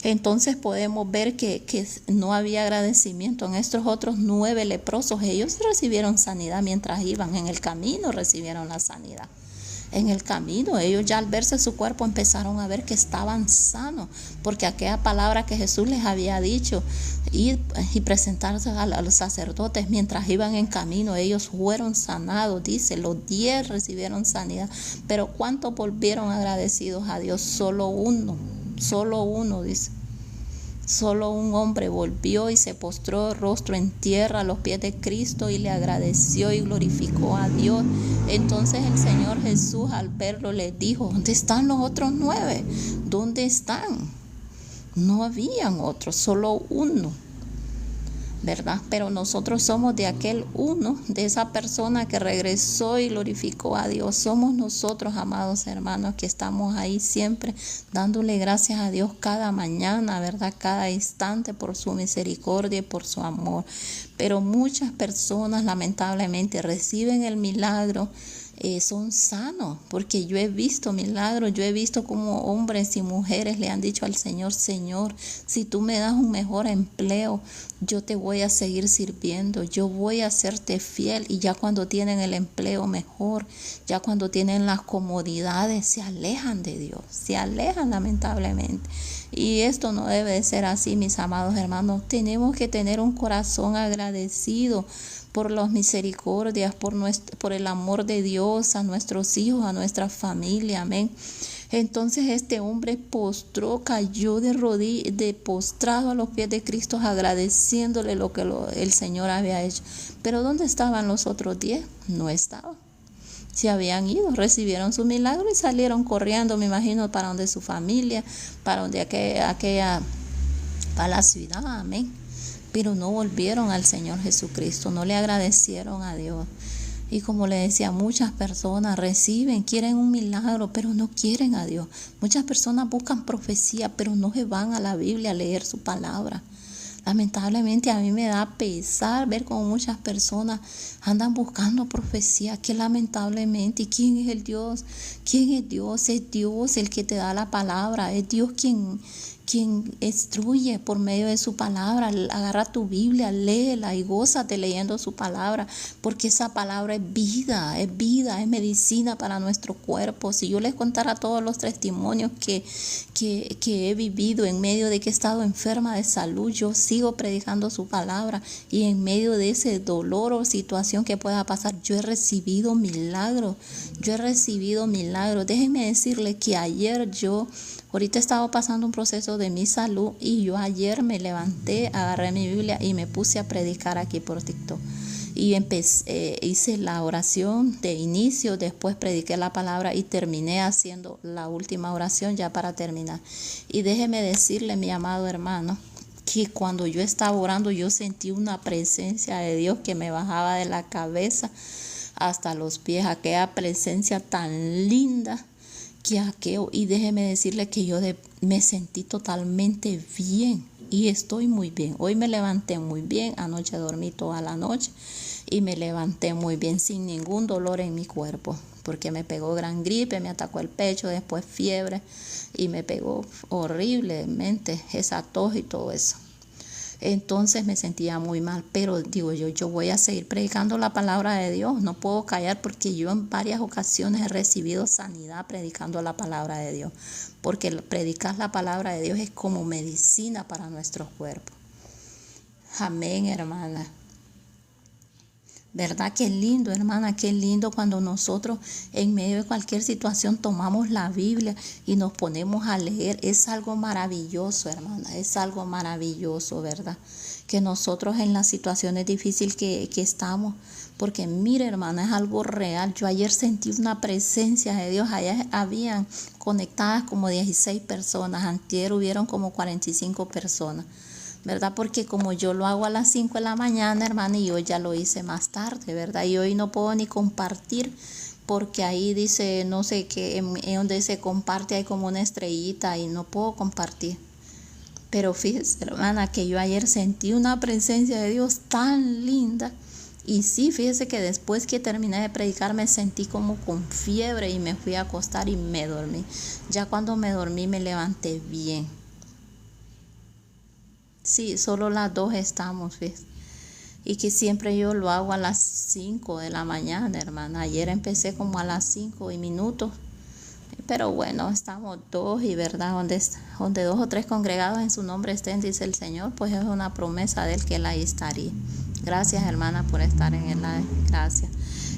Entonces podemos ver que no había agradecimiento. En estos otros 9 leprosos, ellos recibieron sanidad mientras iban en el camino, recibieron la sanidad. En el camino, ellos ya al verse su cuerpo empezaron a ver que estaban sanos, porque aquella palabra que Jesús les había dicho, ir y presentarse a los sacerdotes mientras iban en camino, ellos fueron sanados, dice, los 10 recibieron sanidad, pero ¿cuántos volvieron agradecidos a Dios? Solo uno, dice. Solo un hombre volvió y se postró rostro en tierra a los pies de Cristo y le agradeció y glorificó a Dios. Entonces el Señor Jesús al verlo le dijo, ¿dónde están los otros 9? ¿Dónde están? No habían otros, solo uno, ¿verdad? Pero nosotros somos de aquel uno, de esa persona que regresó y glorificó a Dios. Somos nosotros, amados hermanos, que estamos ahí siempre dándole gracias a Dios cada mañana, ¿verdad? Cada instante por su misericordia y por su amor. Pero muchas personas lamentablemente reciben el milagro, son sanos, porque yo he visto milagros, yo he visto como hombres y mujeres le han dicho al Señor, Señor, si tú me das un mejor empleo, yo te voy a seguir sirviendo, yo voy a serte fiel. Y ya cuando tienen el empleo mejor, ya cuando tienen las comodidades, se alejan de Dios, se alejan lamentablemente. Y esto no debe de ser así, mis amados hermanos. Tenemos que tener un corazón agradecido por las misericordias, por el amor de Dios a nuestros hijos, a nuestra familia, amén. Entonces este hombre cayó de rodillas, postrado a los pies de Cristo, agradeciéndole lo que el Señor había hecho. Pero ¿dónde estaban los otros 10? No estaban. Se habían ido, recibieron su milagro y salieron corriendo, me imagino, para donde su familia, para donde para la ciudad, amén. Pero no volvieron al Señor Jesucristo, no le agradecieron a Dios. Y como le decía, muchas personas quieren un milagro, pero no quieren a Dios. Muchas personas buscan profecía, pero no se van a la Biblia a leer su palabra. Lamentablemente a mí me da pesar ver cómo muchas personas andan buscando profecía, que lamentablemente, ¿quién es el Dios? ¿Quién es Dios? Es Dios el que te da la palabra, es Dios quien instruye por medio de su palabra. Agarra tu Biblia, léela y gózate leyendo su palabra, porque esa palabra es vida, es medicina para nuestro cuerpo. Si yo les contara todos los testimonios que he vivido en medio de que he estado enferma de salud, yo sigo predicando su palabra, y en medio de ese dolor o situación que pueda pasar, yo he recibido milagros. Déjenme decirle que ahorita estaba pasando un proceso de mi salud, y yo ayer me levanté, agarré mi Biblia y me puse a predicar aquí por TikTok. Y hice la oración de inicio, después prediqué la palabra y terminé haciendo la última oración ya para terminar. Y déjeme decirle, mi amado hermano, que cuando yo estaba orando, yo sentí una presencia de Dios que me bajaba de la cabeza hasta los pies, aquella presencia tan linda. Y déjeme decirle que yo me sentí totalmente bien. y estoy muy bien. Hoy me levanté muy bien, anoche dormí toda la noche y me levanté muy bien sin ningún dolor en mi cuerpo, porque me pegó gran gripe, me atacó el pecho, después fiebre y me pegó horriblemente esa tos y todo eso. Entonces me sentía muy mal, pero digo yo voy a seguir predicando la palabra de Dios, no puedo callar, porque yo en varias ocasiones he recibido sanidad predicando la palabra de Dios, porque predicar la palabra de Dios es como medicina para nuestros cuerpos. Amén, hermana. ¿Verdad? Qué lindo, hermana, qué lindo cuando nosotros en medio de cualquier situación tomamos la Biblia y nos ponemos a leer. Es algo maravilloso, hermana, es algo maravilloso, ¿verdad? Que nosotros en las situaciones difíciles que estamos, porque mire, hermana, es algo real. Yo ayer sentí una presencia de Dios. Allá habían conectadas como 16 personas, antier hubieron como 45 personas. ¿Verdad? Porque como yo lo hago a las 5 de la mañana, hermana, y hoy ya lo hice más tarde, ¿verdad? Y hoy no puedo ni compartir, porque ahí dice, no sé qué, en donde se comparte hay como una estrellita y no puedo compartir. Pero fíjese, hermana, que yo ayer sentí una presencia de Dios tan linda. Y sí, fíjese que después que terminé de predicar me sentí como con fiebre y me fui a acostar y me dormí. Ya cuando me dormí me levanté bien. Sí, solo las dos estamos, ¿ves? Y que siempre yo lo hago a las 5 de la mañana, hermana. Ayer empecé como a las 5 y minutos. Pero bueno, estamos dos y verdad, donde dos o tres congregados en su nombre estén, dice el Señor, pues es una promesa de Él que Él ahí estaría. Gracias, hermana, por estar en el live. Gracias.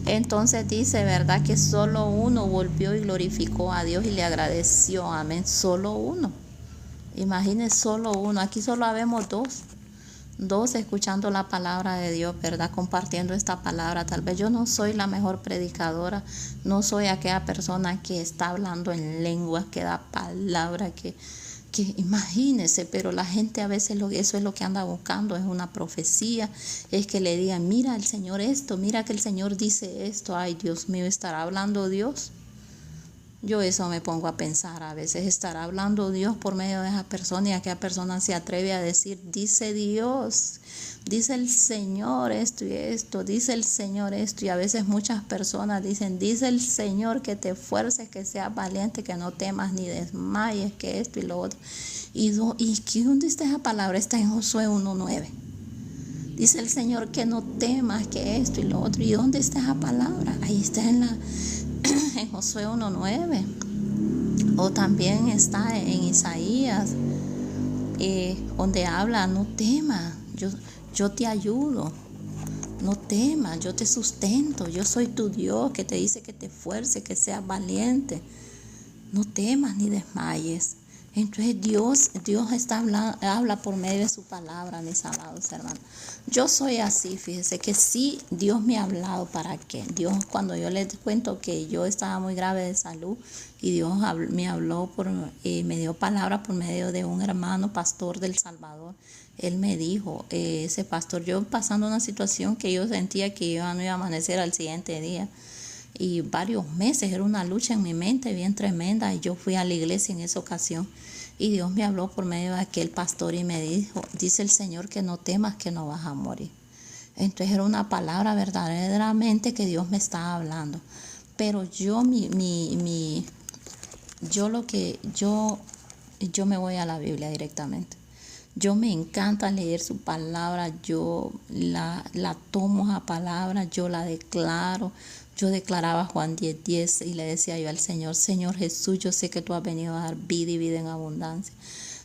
Entonces dice, verdad, que solo uno volvió y glorificó a Dios y le agradeció. Amén. Solo uno. Imagínense, solo uno. Aquí solo habemos dos escuchando la palabra de Dios, ¿verdad? Compartiendo esta palabra. Tal vez yo no soy la mejor predicadora, no soy aquella persona que está hablando en lenguas, que da palabra, que imagínese, pero la gente a veces eso es lo que anda buscando, es una profecía, es que le digan, mira el Señor esto, mira que el Señor dice esto. Ay, Dios mío, ¿estará hablando Dios? Yo eso me pongo a pensar, a veces estará hablando Dios por medio de esa persona y aquella persona se atreve a decir, dice Dios, dice el Señor esto y esto, dice el Señor esto, y a veces muchas personas dicen, dice el Señor que te esfuerces, que seas valiente, que no temas ni desmayes, que esto y lo otro. ¿Y dónde está esa palabra? Está en Josué 1:9. Dice el Señor que no temas, que esto y lo otro. ¿Y dónde está esa palabra? Ahí está en Josué 1:9. O también está en Isaías, donde habla, no temas, yo te ayudo. No temas, yo te sustento. Yo soy tu Dios que te dice que te esfuerces, que seas valiente. No temas ni desmayes. Entonces Dios habla por medio de su palabra, mis amados hermanos. Yo soy así, fíjese que sí, Dios me ha hablado. ¿Para qué? Dios, cuando yo les cuento que yo estaba muy grave de salud y Dios me habló, me dio palabra por medio de un hermano pastor del Salvador. Él me dijo, ese pastor, yo pasando una situación que yo sentía que yo no iba a amanecer al siguiente día. Y varios meses, era una lucha en mi mente bien tremenda, y yo fui a la iglesia en esa ocasión y Dios me habló por medio de aquel pastor y me dijo, dice el Señor que no temas, que no vas a morir. Entonces era una palabra verdaderamente que Dios me estaba hablando, pero yo yo me voy a la Biblia directamente. Yo me encanta leer su palabra, yo la tomo a palabra, yo la declaro. Yo declaraba Juan 10:10 y le decía yo al Señor, Señor Jesús, yo sé que tú has venido a dar vida y vida en abundancia.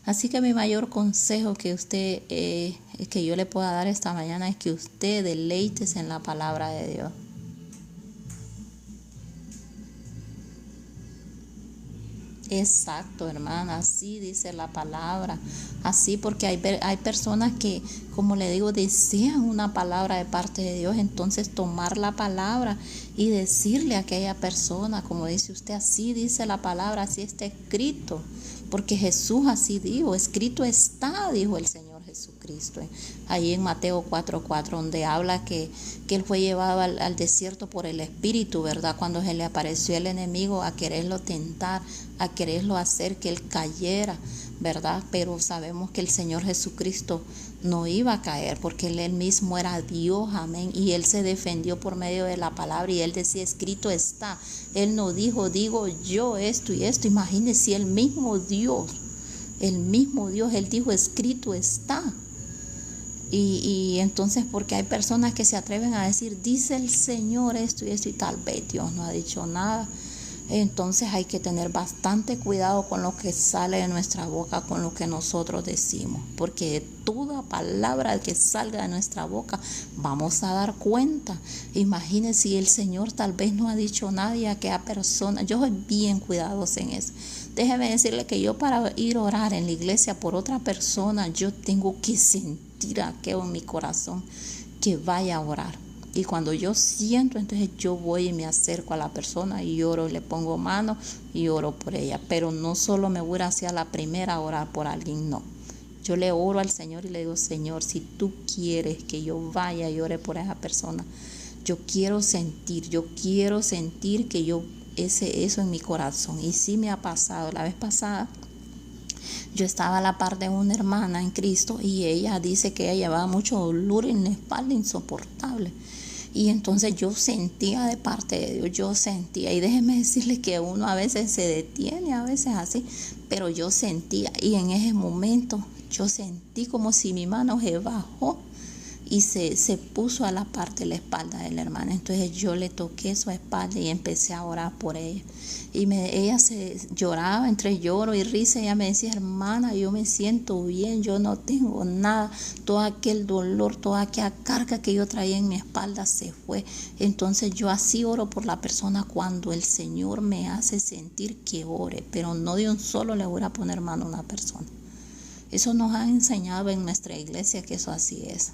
Así que mi mayor consejo que yo le pueda dar esta mañana es que usted deleites en la palabra de Dios. Exacto, hermana, así dice la palabra, así, porque hay personas que, como le digo, desean una palabra de parte de Dios. Entonces tomar la palabra y decirle a aquella persona, como dice usted, así dice la palabra, así está escrito, porque Jesús así dijo, escrito está, dijo el Señor Jesucristo, ahí en Mateo 4:4, donde habla que Él fue llevado al desierto por el Espíritu, ¿verdad? Cuando se le apareció el enemigo a quererlo tentar, a quererlo hacer que Él cayera, ¿verdad? Pero sabemos que el Señor Jesucristo no iba a caer porque Él mismo era Dios, amén, y Él se defendió por medio de la palabra y Él decía, escrito está. Él no dijo, digo yo esto y esto. Imagínense, si el mismo Dios, Él dijo, escrito está. Y entonces, porque hay personas que se atreven a decir, dice el Señor esto y esto, y tal vez Dios no ha dicho nada. Entonces hay que tener bastante cuidado con lo que sale de nuestra boca, con lo que nosotros decimos, porque toda palabra que salga de nuestra boca vamos a dar cuenta. Imagínense si el Señor tal vez no ha dicho nadie a aquella persona. Yo soy bien cuidadosa en eso. Déjeme decirle que yo, para ir a orar en la iglesia por otra persona, yo tengo que sentir aquello en mi corazón que vaya a orar. Y cuando yo siento, entonces yo voy y me acerco a la persona y oro, le pongo mano y oro por ella. Pero no solo me voy hacia la primera a orar por alguien, no. Yo le oro al Señor y le digo, Señor, si tú quieres que yo vaya y ore por esa persona, yo quiero sentir que yo, eso en mi corazón. Y sí me ha pasado. La vez pasada, yo estaba a la par de una hermana en Cristo y ella dice que ella llevaba mucho dolor en la espalda, insoportable. Y entonces yo sentía de parte de Dios, y déjeme decirle que uno a veces se detiene, a veces así, pero yo sentía, y en ese momento yo sentí como si mi mano se bajó y se puso a la parte de la espalda de la hermana. Entonces yo le toqué su espalda y empecé a orar por ella. Y ella se lloraba entre lloro y risa. Ella me decía, hermana, yo me siento bien, yo no tengo nada. Todo aquel dolor, toda aquella carga que yo traía en mi espalda se fue. Entonces yo así oro por la persona cuando el Señor me hace sentir que ore. Pero no de un solo le voy a poner mano a una persona. Eso nos ha enseñado en nuestra iglesia que eso así es.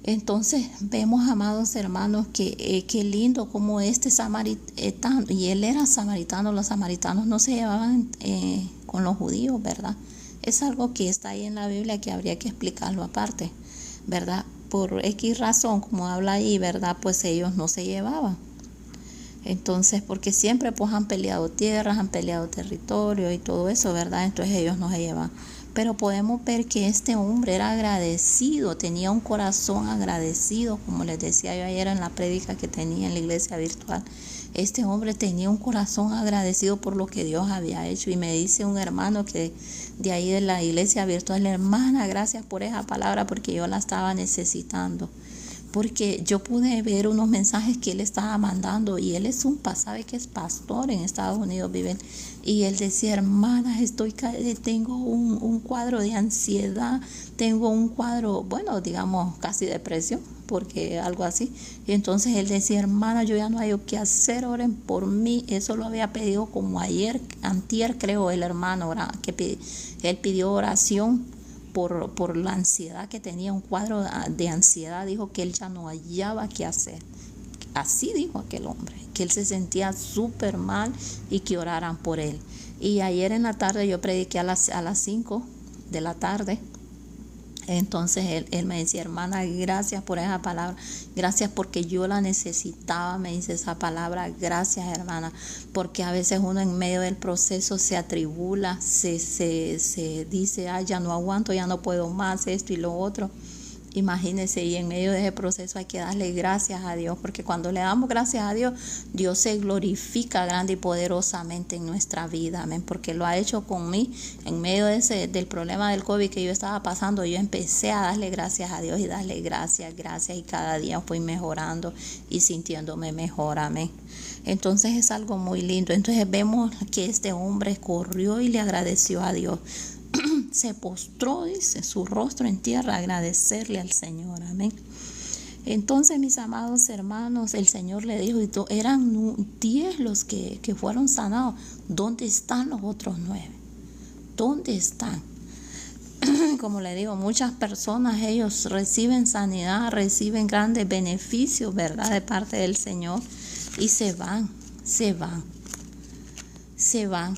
Entonces vemos, amados hermanos, que qué lindo como este samaritano, y él era samaritano. Los samaritanos no se llevaban con los judíos, ¿verdad? Es algo que está ahí en la Biblia que habría que explicarlo aparte, ¿verdad? Por X razón, como habla ahí, ¿verdad? Pues ellos no se llevaban. Entonces, porque siempre pues han peleado tierras, han peleado territorio y todo eso, ¿verdad? Entonces ellos no se llevan. Pero podemos ver que este hombre era agradecido, tenía un corazón agradecido, como les decía yo ayer en la prédica que tenía en la iglesia virtual. Este hombre tenía un corazón agradecido por lo que Dios había hecho. Y me dice un hermano que de ahí de la iglesia virtual, hermana, gracias por esa palabra porque yo la estaba necesitando. Porque yo pude ver unos mensajes que él estaba mandando y él sabe que es pastor en Estados Unidos, viven. Y él decía, hermana, tengo un cuadro de ansiedad, tengo un cuadro, bueno, digamos casi depresión, porque algo así. Y entonces él decía, hermana, yo ya no hay qué hacer, oren por mí. Eso lo había pedido como antier creo, el hermano, él pidió oración por la ansiedad que tenía, un cuadro de ansiedad. Dijo que él ya no hallaba qué hacer. Así dijo aquel hombre, que él se sentía súper mal y que oraran por él. Y ayer en la tarde yo prediqué a las 5 de la tarde. Entonces él me decía, hermana, gracias por esa palabra, gracias porque yo la necesitaba, me dice esa palabra, gracias hermana, porque a veces uno en medio del proceso se atribula, se dice, ya no aguanto, ya no puedo más, esto y lo otro. Imagínense, y en medio de ese proceso hay que darle gracias a Dios, porque cuando le damos gracias a Dios, Dios se glorifica grande y poderosamente en nuestra vida, amén, porque lo ha hecho con mí. En medio del problema del COVID que yo estaba pasando, yo empecé a darle gracias a Dios y darle gracias, y cada día fui mejorando y sintiéndome mejor, amén. Entonces es algo muy lindo. Entonces vemos que este hombre corrió y le agradeció a Dios. Se postró, dice, su rostro en tierra, agradecerle al Señor, amén. Entonces, mis amados hermanos, el Señor le dijo, eran 10 los que fueron sanados. ¿Dónde están los otros 9? ¿Dónde están? Como le digo, muchas personas, ellos reciben sanidad, reciben grandes beneficios, ¿verdad?, de parte del Señor, y se van,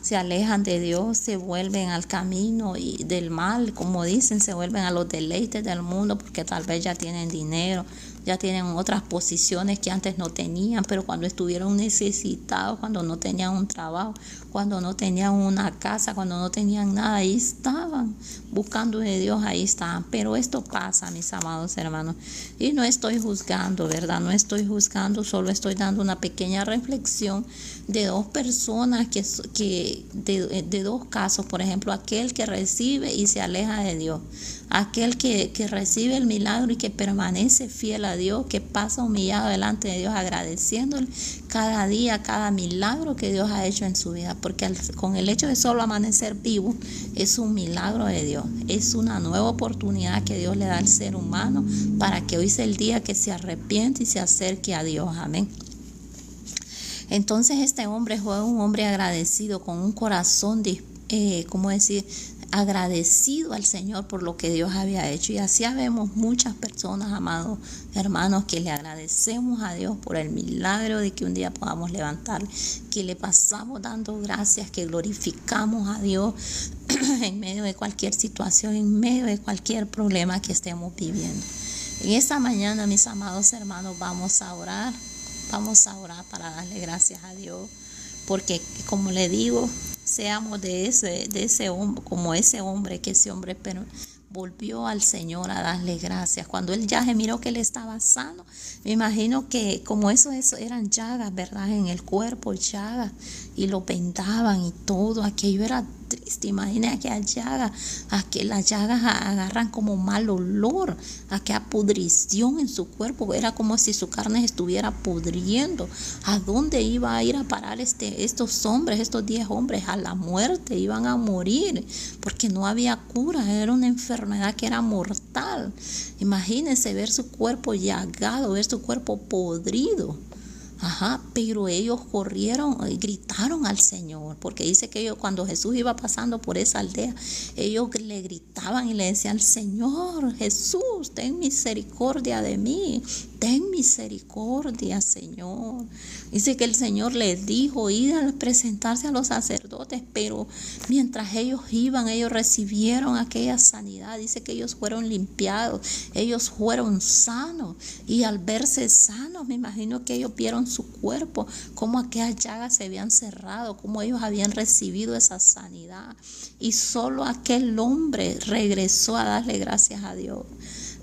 se alejan de Dios, se vuelven al camino y del mal, como dicen, se vuelven a los deleites del mundo, porque tal vez ya tienen dinero, ya tienen otras posiciones que antes no tenían, pero cuando estuvieron necesitados, cuando no tenían un trabajo, cuando no tenían una casa, cuando no tenían nada, ahí estaban buscando de Dios, ahí estaban. Pero esto pasa, mis amados hermanos, y no estoy juzgando, ¿verdad? No estoy juzgando, solo estoy dando una pequeña reflexión de dos personas de dos casos. Por ejemplo, aquel que recibe y se aleja de Dios, aquel que recibe el milagro y que permanece fiel a Dios, que pasa humillado delante de Dios, agradeciéndole cada día, cada milagro que Dios ha hecho en su vida, porque con el hecho de solo amanecer vivo es un milagro de Dios, es una nueva oportunidad que Dios le da al ser humano para que hoy sea el día que se arrepiente y se acerque a Dios. Amén. Entonces este hombre fue un hombre agradecido, con un corazón, agradecido al Señor por lo que Dios había hecho. Y así vemos muchas personas, amados hermanos, que le agradecemos a Dios por el milagro de que un día podamos levantar, que le pasamos dando gracias, que glorificamos a Dios en medio de cualquier situación, en medio de cualquier problema que estemos viviendo. En esta mañana, mis amados hermanos, vamos a orar para darle gracias a Dios, porque como le digo, seamos de ese hombre, como ese hombre, que ese hombre volvió al Señor a darle gracias. Cuando él ya se miró que él estaba sano, me imagino que como eso eran llagas, ¿verdad? En el cuerpo, llagas, y lo vendaban y todo, aquello era triste. Imagina que las llagas agarran como mal olor, aquella pudrición en su cuerpo, era como si su carne estuviera pudriendo. ¿A dónde iba a ir a parar estos hombres, estos 10 hombres? A la muerte, iban a morir, porque no había cura, era una enfermedad que era mortal. Imagínense ver su cuerpo llagado, ver su cuerpo podrido. Pero ellos corrieron y gritaron al Señor, porque dice que ellos, cuando Jesús iba pasando por esa aldea, ellos le gritaban y le decían: Señor Jesús, ten misericordia de mí, ten misericordia, Señor. Dice que el Señor les dijo ir a presentarse a los sacerdotes, pero mientras ellos iban, ellos recibieron aquella sanidad. Dice que ellos fueron limpiados, ellos fueron sanos, y al verse sanos, me imagino que ellos vieron su cuerpo, cómo aquellas llagas se habían cerrado, cómo ellos habían recibido esa sanidad, y solo aquel hombre regresó a darle gracias a Dios.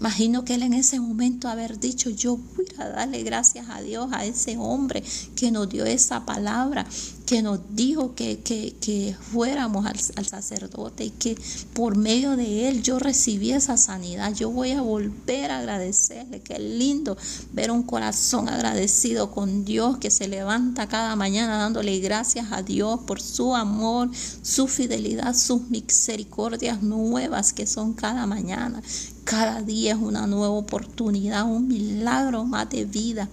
Imagino que él en ese momento haber dicho: yo voy a darle gracias a Dios, a ese hombre que nos dio esa palabra, que nos dijo que fuéramos al sacerdote, y que por medio de él yo recibí esa sanidad. Yo voy a volver a agradecerle. Qué lindo ver un corazón agradecido con Dios, que se levanta cada mañana dándole gracias a Dios por su amor, su fidelidad, sus misericordias nuevas que son cada mañana. Cada día es una nueva oportunidad, un milagro más de vida.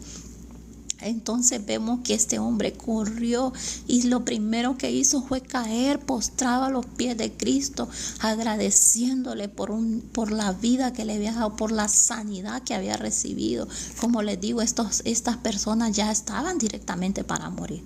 Entonces vemos que este hombre corrió y lo primero que hizo fue caer postrado a los pies de Cristo, agradeciéndole por la vida que le había dado, por la sanidad que había recibido. Como les digo, estas personas ya estaban directamente para morir,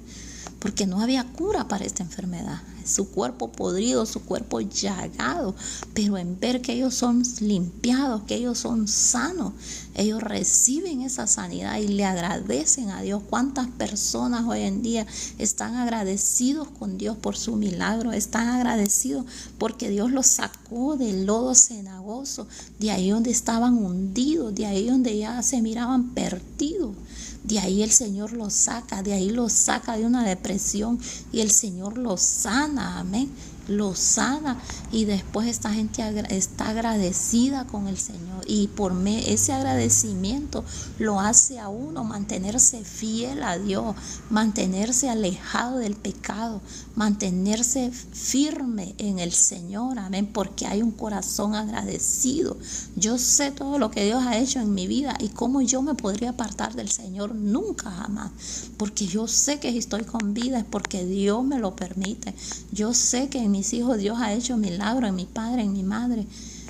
porque no había cura para esta enfermedad. Su cuerpo podrido, su cuerpo llagado, pero en ver que ellos son limpiados, que ellos son sanos, ellos reciben esa sanidad y le agradecen a Dios. ¿Cuántas personas hoy en día están agradecidos con Dios por su milagro? Están agradecidos porque Dios los sacó del lodo cenagoso, de ahí donde estaban hundidos, de ahí donde ya se miraban perdidos. De ahí el Señor los saca, de ahí los saca de una depresión, y el Señor los sana, amén, los sana, y después esta gente está agradecida con el Señor, y por ese agradecimiento lo hace a uno mantenerse fiel a Dios, mantenerse alejado del pecado, mantenerse firme en el Señor, amén, porque hay un corazón agradecido. Yo sé todo lo que Dios ha hecho en mi vida, y cómo yo me podría apartar del Señor. Nunca, jamás, porque yo sé que estoy con vida es porque Dios me lo permite. Yo sé que en mis hijos Dios ha hecho milagros, en mi padre, en mi madre,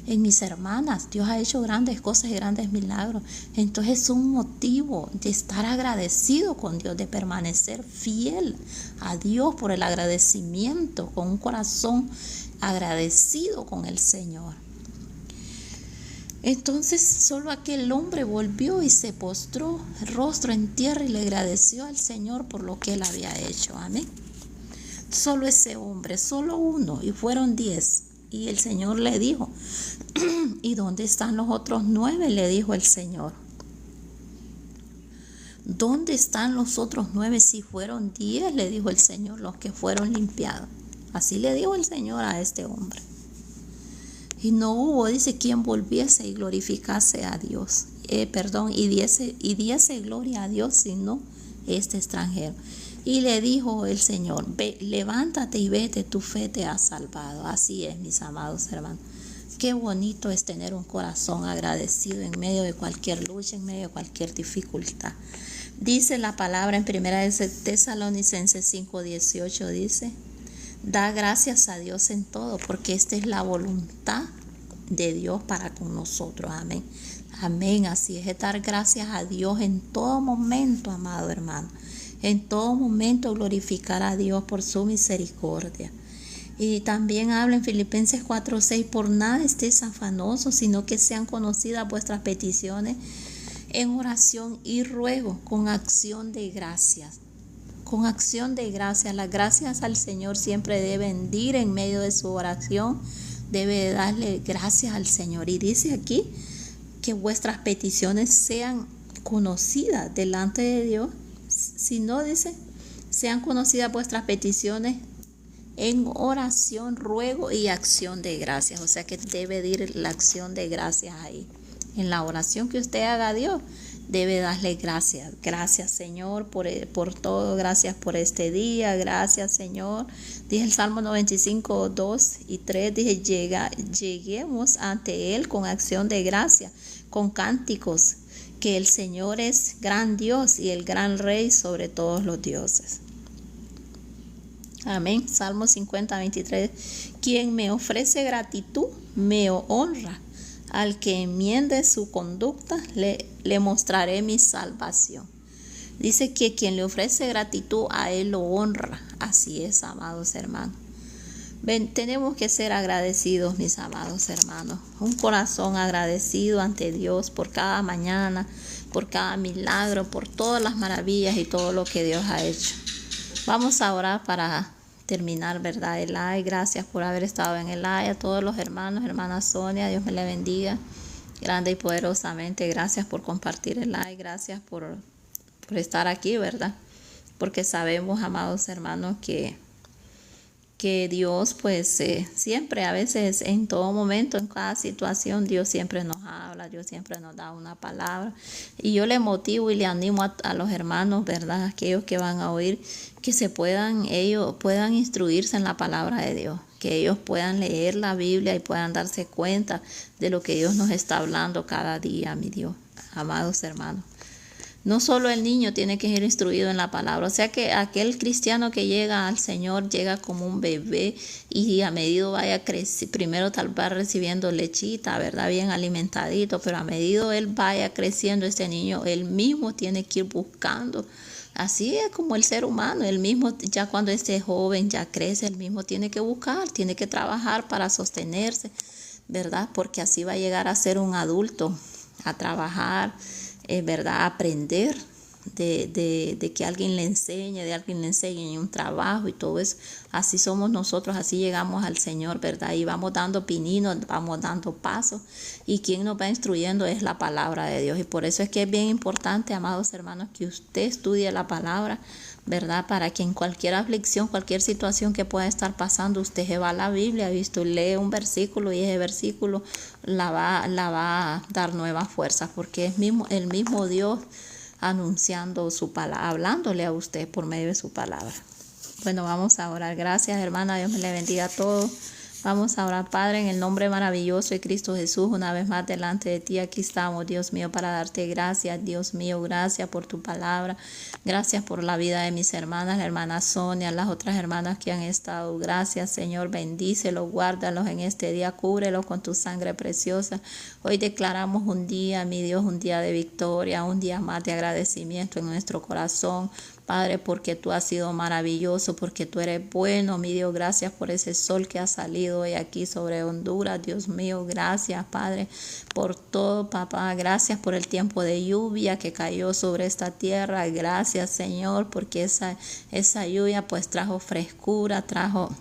en mis hermanas. Dios ha hecho grandes cosas y grandes milagros. Entonces es un motivo de estar agradecido con Dios, de permanecer fiel a Dios por el agradecimiento, con un corazón agradecido con el Señor. Entonces solo aquel hombre volvió y se postró rostro en tierra y le agradeció al Señor por lo que él había hecho. Amén. solo ese hombre, solo uno, y fueron 10. Y el Señor le dijo, ¿y dónde están los otros 9? Le dijo el Señor. ¿Dónde están los otros 9? Si fueron 10, le dijo el Señor, los que fueron limpiados. Así le dijo el Señor a este hombre. Y no hubo, dice, quien volviese y glorificase a Dios. Y diese gloria a Dios, sino este extranjero. Y le dijo el Señor, ve, levántate y vete, tu fe te ha salvado. Así es, mis amados hermanos. Qué bonito es tener un corazón agradecido en medio de cualquier lucha, en medio de cualquier dificultad. Dice la palabra en 1 Tesalonicenses 5:18, dice, da gracias a Dios en todo, porque esta es la voluntad de Dios para con nosotros. Amén. Amén. Así es dar gracias a Dios en todo momento, amado hermano. En todo momento glorificar a Dios por su misericordia. Y también habla en Filipenses 4:6, por nada estéis afanosos, sino que sean conocidas vuestras peticiones en oración y ruego con acción de gracias. Con acción de gracias. Las gracias al Señor siempre deben ir en medio de su oración. Debe darle gracias al Señor. Y dice aquí que vuestras peticiones sean conocidas delante de Dios. Si no, dice, sean conocidas vuestras peticiones en oración, ruego y acción de gracias. O sea que debe ir la acción de gracias ahí. En la oración que usted haga a Dios, debe darle gracias. Gracias, Señor, por todo. Gracias por este día. Gracias, Señor. Dice el Salmo 95, 2 y 3. Dije, lleguemos ante Él con acción de gracia, con cánticos, que el Señor es gran Dios y el gran Rey sobre todos los dioses. Amén. Salmo 50, 23. Quien me ofrece gratitud, me honra. Al que enmiende su conducta, le mostraré mi salvación. Dice que quien le ofrece gratitud, a él lo honra. Así es, amados hermanos. Tenemos que ser agradecidos, mis amados hermanos. Un corazón agradecido ante Dios por cada mañana, por cada milagro, por todas las maravillas y todo lo que Dios ha hecho. Vamos a orar para terminar, ¿verdad? El live. Gracias por haber estado en el live. A todos los hermanos, hermana Sonia, Dios me le bendiga grande y poderosamente. Gracias por compartir el live. Gracias por estar aquí, ¿verdad? Porque sabemos, amados hermanos, que Dios pues siempre, a veces, en todo momento, en cada situación, Dios siempre nos habla, Dios siempre nos da una palabra. Y yo le motivo y le animo a los hermanos, ¿verdad? Aquellos que van a oír, que ellos puedan instruirse en la palabra de Dios, que ellos puedan leer la Biblia y puedan darse cuenta de lo que Dios nos está hablando cada día, mi Dios, amados hermanos. No solo el niño tiene que ser instruido en la palabra, o sea que aquel cristiano que llega al Señor llega como un bebé y a medida vaya creciendo, primero tal vez recibiendo lechita, ¿verdad? Bien alimentadito, pero a medida él vaya creciendo, este niño, él mismo tiene que ir buscando. Así es como el ser humano, él mismo ya cuando este joven ya crece, él mismo tiene que buscar, tiene que trabajar para sostenerse, ¿verdad? Porque así va a llegar a ser un adulto, a trabajar, ¿verdad? Aprender de que alguien le enseñe, de alguien le enseñe un trabajo y todo eso. Así somos nosotros, así llegamos al Señor, ¿verdad? Y vamos dando pininos, vamos dando pasos. Y quien nos va instruyendo es la palabra de Dios. Y por eso es que es bien importante, amados hermanos, que usted estudie la palabra, ¿verdad? Para que en cualquier aflicción, cualquier situación que pueda estar pasando, usted se va a la Biblia, visto, lee un versículo y ese versículo la va a dar nuevas fuerzas, porque es el mismo Dios anunciando su palabra, hablándole a usted por medio de su palabra. Bueno, vamos a orar. Gracias, hermana. Dios me le bendiga a todos. Vamos a orar, Padre, en el nombre maravilloso de Cristo Jesús. Una vez más delante de ti, aquí estamos, Dios mío, para darte gracias. Dios mío, gracias por tu palabra. Gracias por la vida de mis hermanas, la hermana Sonia, las otras hermanas que han estado. Gracias, Señor. Bendícelos, guárdalos en este día. Cúbrelos con tu sangre preciosa. Hoy declaramos un día, mi Dios, un día de victoria, un día más de agradecimiento en nuestro corazón Padre, porque tú has sido maravilloso, porque tú eres bueno, mi Dios. Gracias por ese sol que ha salido hoy aquí sobre Honduras, Dios mío. Gracias, Padre, por todo, papá. Gracias por el tiempo de lluvia que cayó sobre esta tierra. Gracias, Señor, porque esa lluvia pues trajo frescura, trajo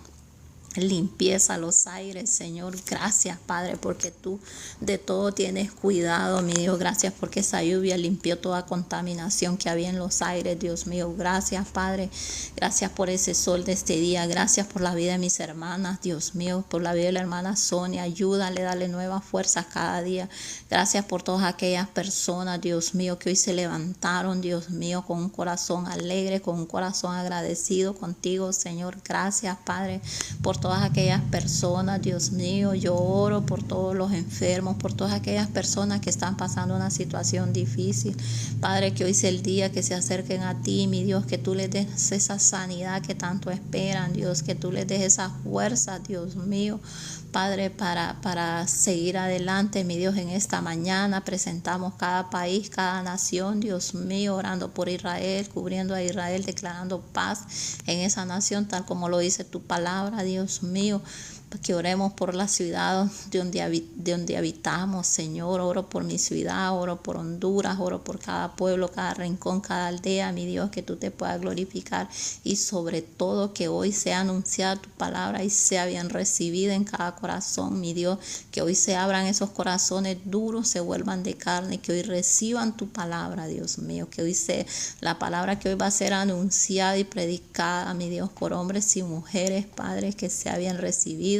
limpieza a los aires, Señor. Gracias, Padre, porque tú de todo tienes cuidado, mi Dios. Gracias porque esa lluvia limpió toda contaminación que había en los aires, Dios mío. Gracias, Padre. Gracias por ese sol de este día. Gracias por la vida de mis hermanas, Dios mío, por la vida de la hermana Sonia. Ayúdale, dale nuevas fuerzas cada día. Gracias por todas aquellas personas, Dios mío, que hoy se levantaron, Dios mío, con un corazón alegre, con un corazón agradecido contigo, Señor. Gracias, Padre, por todas aquellas personas, Dios mío. Yo oro por todos los enfermos, por todas aquellas personas que están pasando una situación difícil. Padre, que hoy sea el día que se acerquen a ti, mi Dios, que tú les des esa sanidad que tanto esperan, Dios, que tú les des esa fuerza, Dios mío. Padre, para seguir adelante, mi Dios, en esta mañana presentamos cada país, cada nación, Dios mío, orando por Israel, cubriendo a Israel, declarando paz en esa nación, tal como lo dice tu palabra, Dios mío. Que oremos por la ciudad de donde habitamos, Señor. Oro por mi ciudad, oro por Honduras, oro por cada pueblo, cada rincón, cada aldea, mi Dios, que tú te puedas glorificar y sobre todo que hoy sea anunciada tu palabra y sea bien recibida en cada corazón, mi Dios, que hoy se abran esos corazones duros, se vuelvan de carne, que hoy reciban tu palabra, Dios mío, que hoy sea la palabra que hoy va a ser anunciada y predicada, mi Dios, por hombres y mujeres, Padre, que sea bien recibida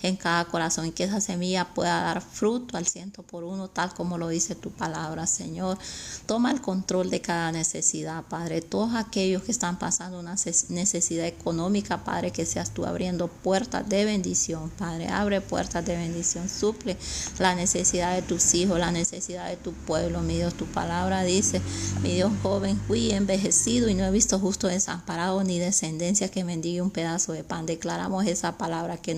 en cada corazón y que esa semilla pueda dar fruto al 100 por 1, tal como lo dice tu palabra, Señor. Toma el control de cada necesidad, Padre. Todos aquellos que están pasando una necesidad económica, Padre, que seas tú abriendo puertas de bendición, Padre. Abre puertas de bendición, suple la necesidad de tus hijos, la necesidad de tu pueblo, mi Dios. Tu palabra dice, mi Dios, joven fui envejecido y no he visto justo desamparado ni descendencia que mendigue un pedazo de pan. Declaramos esa palabra que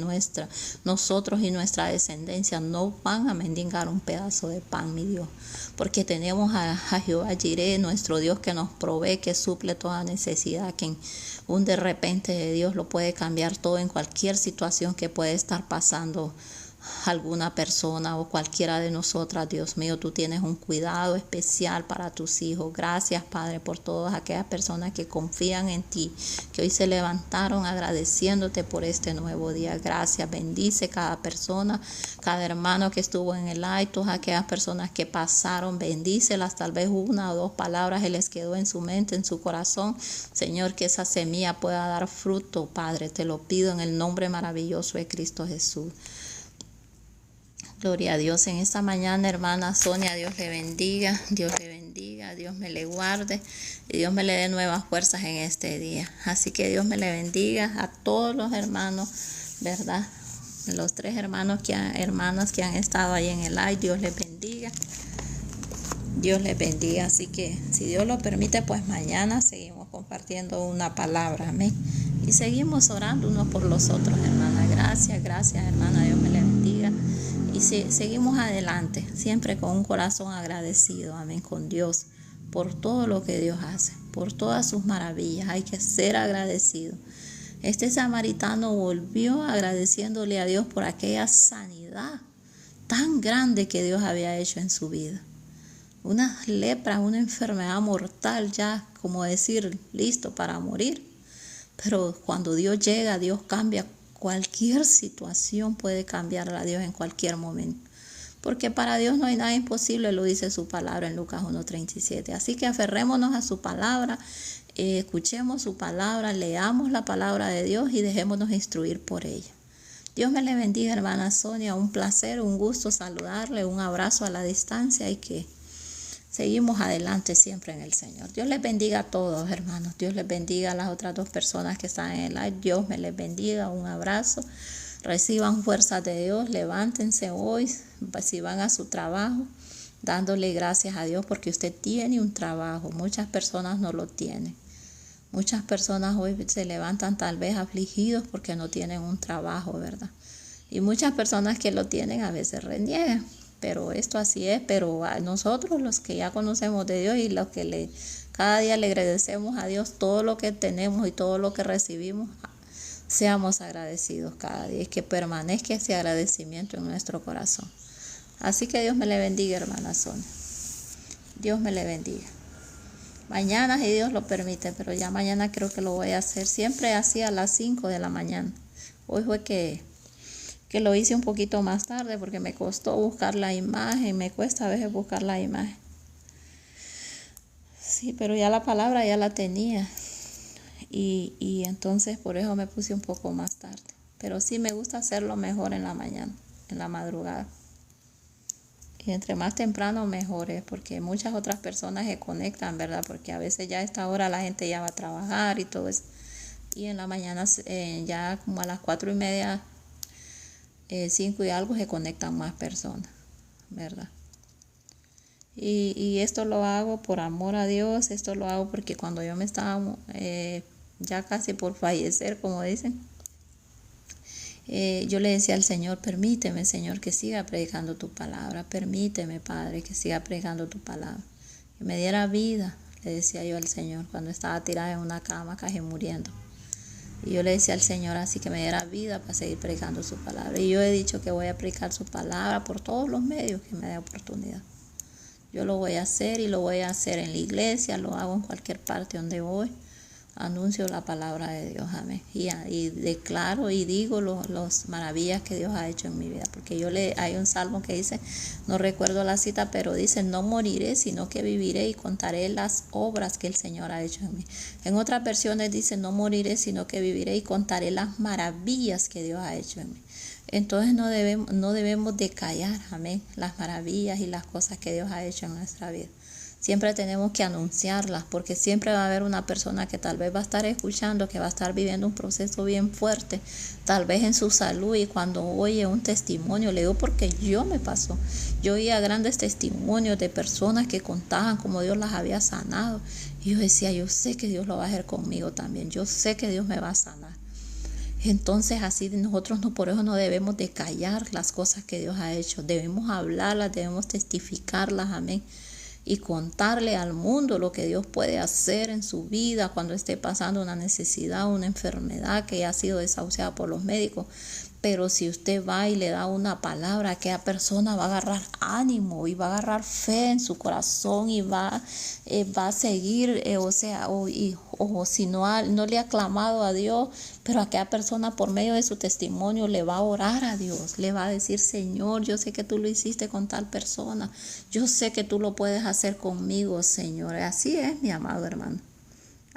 nosotros y nuestra descendencia no van a mendigar un pedazo de pan, mi Dios, porque tenemos a Jehová Jireh, nuestro Dios, que nos provee, que suple toda necesidad, que en un de repente de Dios lo puede cambiar todo en cualquier situación que puede estar pasando alguna persona o cualquiera de nosotras. Dios mío, tú tienes un cuidado especial para tus hijos. Gracias, Padre, por todas aquellas personas que confían en ti, que hoy se levantaron agradeciéndote por este nuevo día. Gracias, bendice cada persona, cada hermano que estuvo en el live, todas aquellas personas que pasaron, bendícelas. Tal vez una o dos palabras se les quedó en su mente, en su corazón, Señor, que esa semilla pueda dar fruto, Padre, te lo pido en el nombre maravilloso de Cristo Jesús. Gloria a Dios. En esta mañana, hermana Sonia, Dios le bendiga, Dios me le guarde y Dios me le dé nuevas fuerzas en este día. Así que Dios me le bendiga a todos los hermanos, ¿verdad? Los 3 hermanas que han estado ahí en el live, Dios les bendiga. Dios les bendiga. Así que si Dios lo permite, pues mañana seguimos compartiendo una palabra. Amén. Y seguimos orando unos por los otros, hermana. Gracias, hermana. Dios me le bendiga. Y seguimos adelante, siempre con un corazón agradecido, amén, con Dios, por todo lo que Dios hace, por todas sus maravillas. Hay que ser agradecido. Este samaritano volvió agradeciéndole a Dios por aquella sanidad tan grande que Dios había hecho en su vida. Una lepra, una enfermedad mortal, ya como decir, listo para morir. Pero cuando Dios llega, Dios cambia. Cualquier situación puede cambiar a Dios en cualquier momento. Porque para Dios no hay nada imposible, lo dice su palabra en Lucas 1:37. Así que aferrémonos a su palabra, escuchemos su palabra, leamos la palabra de Dios y dejémonos instruir por ella. Dios me le bendiga, hermana Sonia. Un placer, un gusto saludarle, un abrazo a la distancia y que seguimos adelante siempre en el Señor. Dios les bendiga a todos, hermanos. Dios les bendiga a las otras 2 personas que están en el live. Dios me les bendiga. Un abrazo. Reciban fuerzas de Dios. Levántense hoy, si van a su trabajo, dándole gracias a Dios porque usted tiene un trabajo. Muchas personas no lo tienen. Muchas personas hoy se levantan tal vez afligidos porque no tienen un trabajo, ¿verdad? Y muchas personas que lo tienen a veces reniegan. Pero esto así es, pero a nosotros los que ya conocemos de Dios y los que Cada día le agradecemos a Dios todo lo que tenemos y todo lo que recibimos. Seamos agradecidos cada día y que permanezca ese agradecimiento en nuestro corazón. Así que Dios me le bendiga, hermana Sonia. Dios me le bendiga. Mañana, si Dios lo permite, pero ya mañana creo que lo voy a hacer. Siempre así a las 5 de la mañana. Hoy fue que lo hice un poquito más tarde porque me costó buscar la imagen. Me cuesta a veces buscar la imagen. Sí, pero ya la palabra ya la tenía. Y entonces por eso me puse un poco más tarde. Pero sí me gusta hacerlo mejor en la mañana, en la madrugada. Y entre más temprano mejor es, porque muchas otras personas se conectan, ¿verdad? Porque a veces ya a esta hora la gente ya va a trabajar y todo eso. Y en la mañana ya como a las 4:30, 5 y algo se conectan más personas, ¿verdad? Y esto lo hago por amor a Dios, esto lo hago porque cuando yo me estaba ya casi por fallecer, como dicen, yo le decía al Señor, permíteme, Señor, que siga predicando tu palabra. Permíteme, Padre, que siga predicando tu palabra. Que me diera vida, le decía yo al Señor, cuando estaba tirada en una cama, casi muriendo. Y yo le decía al Señor así, que me diera vida para seguir predicando su palabra. Y yo he dicho que voy a predicar su palabra por todos los medios que me dé oportunidad. Yo lo voy a hacer y lo voy a hacer en la iglesia, lo hago en cualquier parte donde voy. Anuncio la palabra de Dios, amén. Y declaro y digo las maravillas que Dios ha hecho en mi vida. Porque hay un salmo que dice, no recuerdo la cita, pero dice, no moriré, sino que viviré y contaré las obras que el Señor ha hecho en mí. En otras versiones dice, no moriré, sino que viviré y contaré las maravillas que Dios ha hecho en mí. Entonces no debemos de callar, amén, las maravillas y las cosas que Dios ha hecho en nuestra vida. Siempre tenemos que anunciarlas, porque siempre va a haber una persona que tal vez va a estar escuchando, que va a estar viviendo un proceso bien fuerte, tal vez en su salud, y cuando oye un testimonio, le digo porque yo me pasó, yo oía grandes testimonios de personas que contaban cómo Dios las había sanado, y yo decía, yo sé que Dios lo va a hacer conmigo también, yo sé que Dios me va a sanar. Entonces así nosotros por eso no debemos de callar las cosas que Dios ha hecho, debemos hablarlas, debemos testificarlas, amén. Y contarle al mundo lo que Dios puede hacer en su vida cuando esté pasando una necesidad, una enfermedad que ha sido desahuciada por los médicos. Pero si usted va y le da una palabra, aquella persona va a agarrar ánimo y va a agarrar fe en su corazón y va a seguir, o si no le ha clamado a Dios, pero aquella persona por medio de su testimonio le va a orar a Dios, le va a decir, Señor, yo sé que tú lo hiciste con tal persona, yo sé que tú lo puedes hacer conmigo, Señor. Así es, mi amado hermano,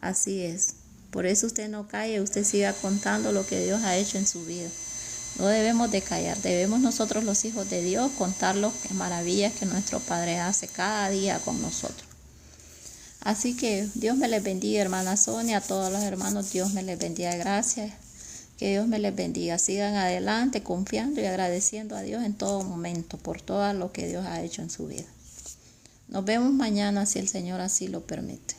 así es. Por eso usted no calle, usted siga contando lo que Dios ha hecho en su vida. No debemos de callar, debemos nosotros los hijos de Dios contar las maravillas que nuestro Padre hace cada día con nosotros. Así que Dios me les bendiga, hermana Sonia, a todos los hermanos, Dios me les bendiga, gracias. Que Dios me les bendiga, sigan adelante confiando y agradeciendo a Dios en todo momento por todo lo que Dios ha hecho en su vida. Nos vemos mañana si el Señor así lo permite.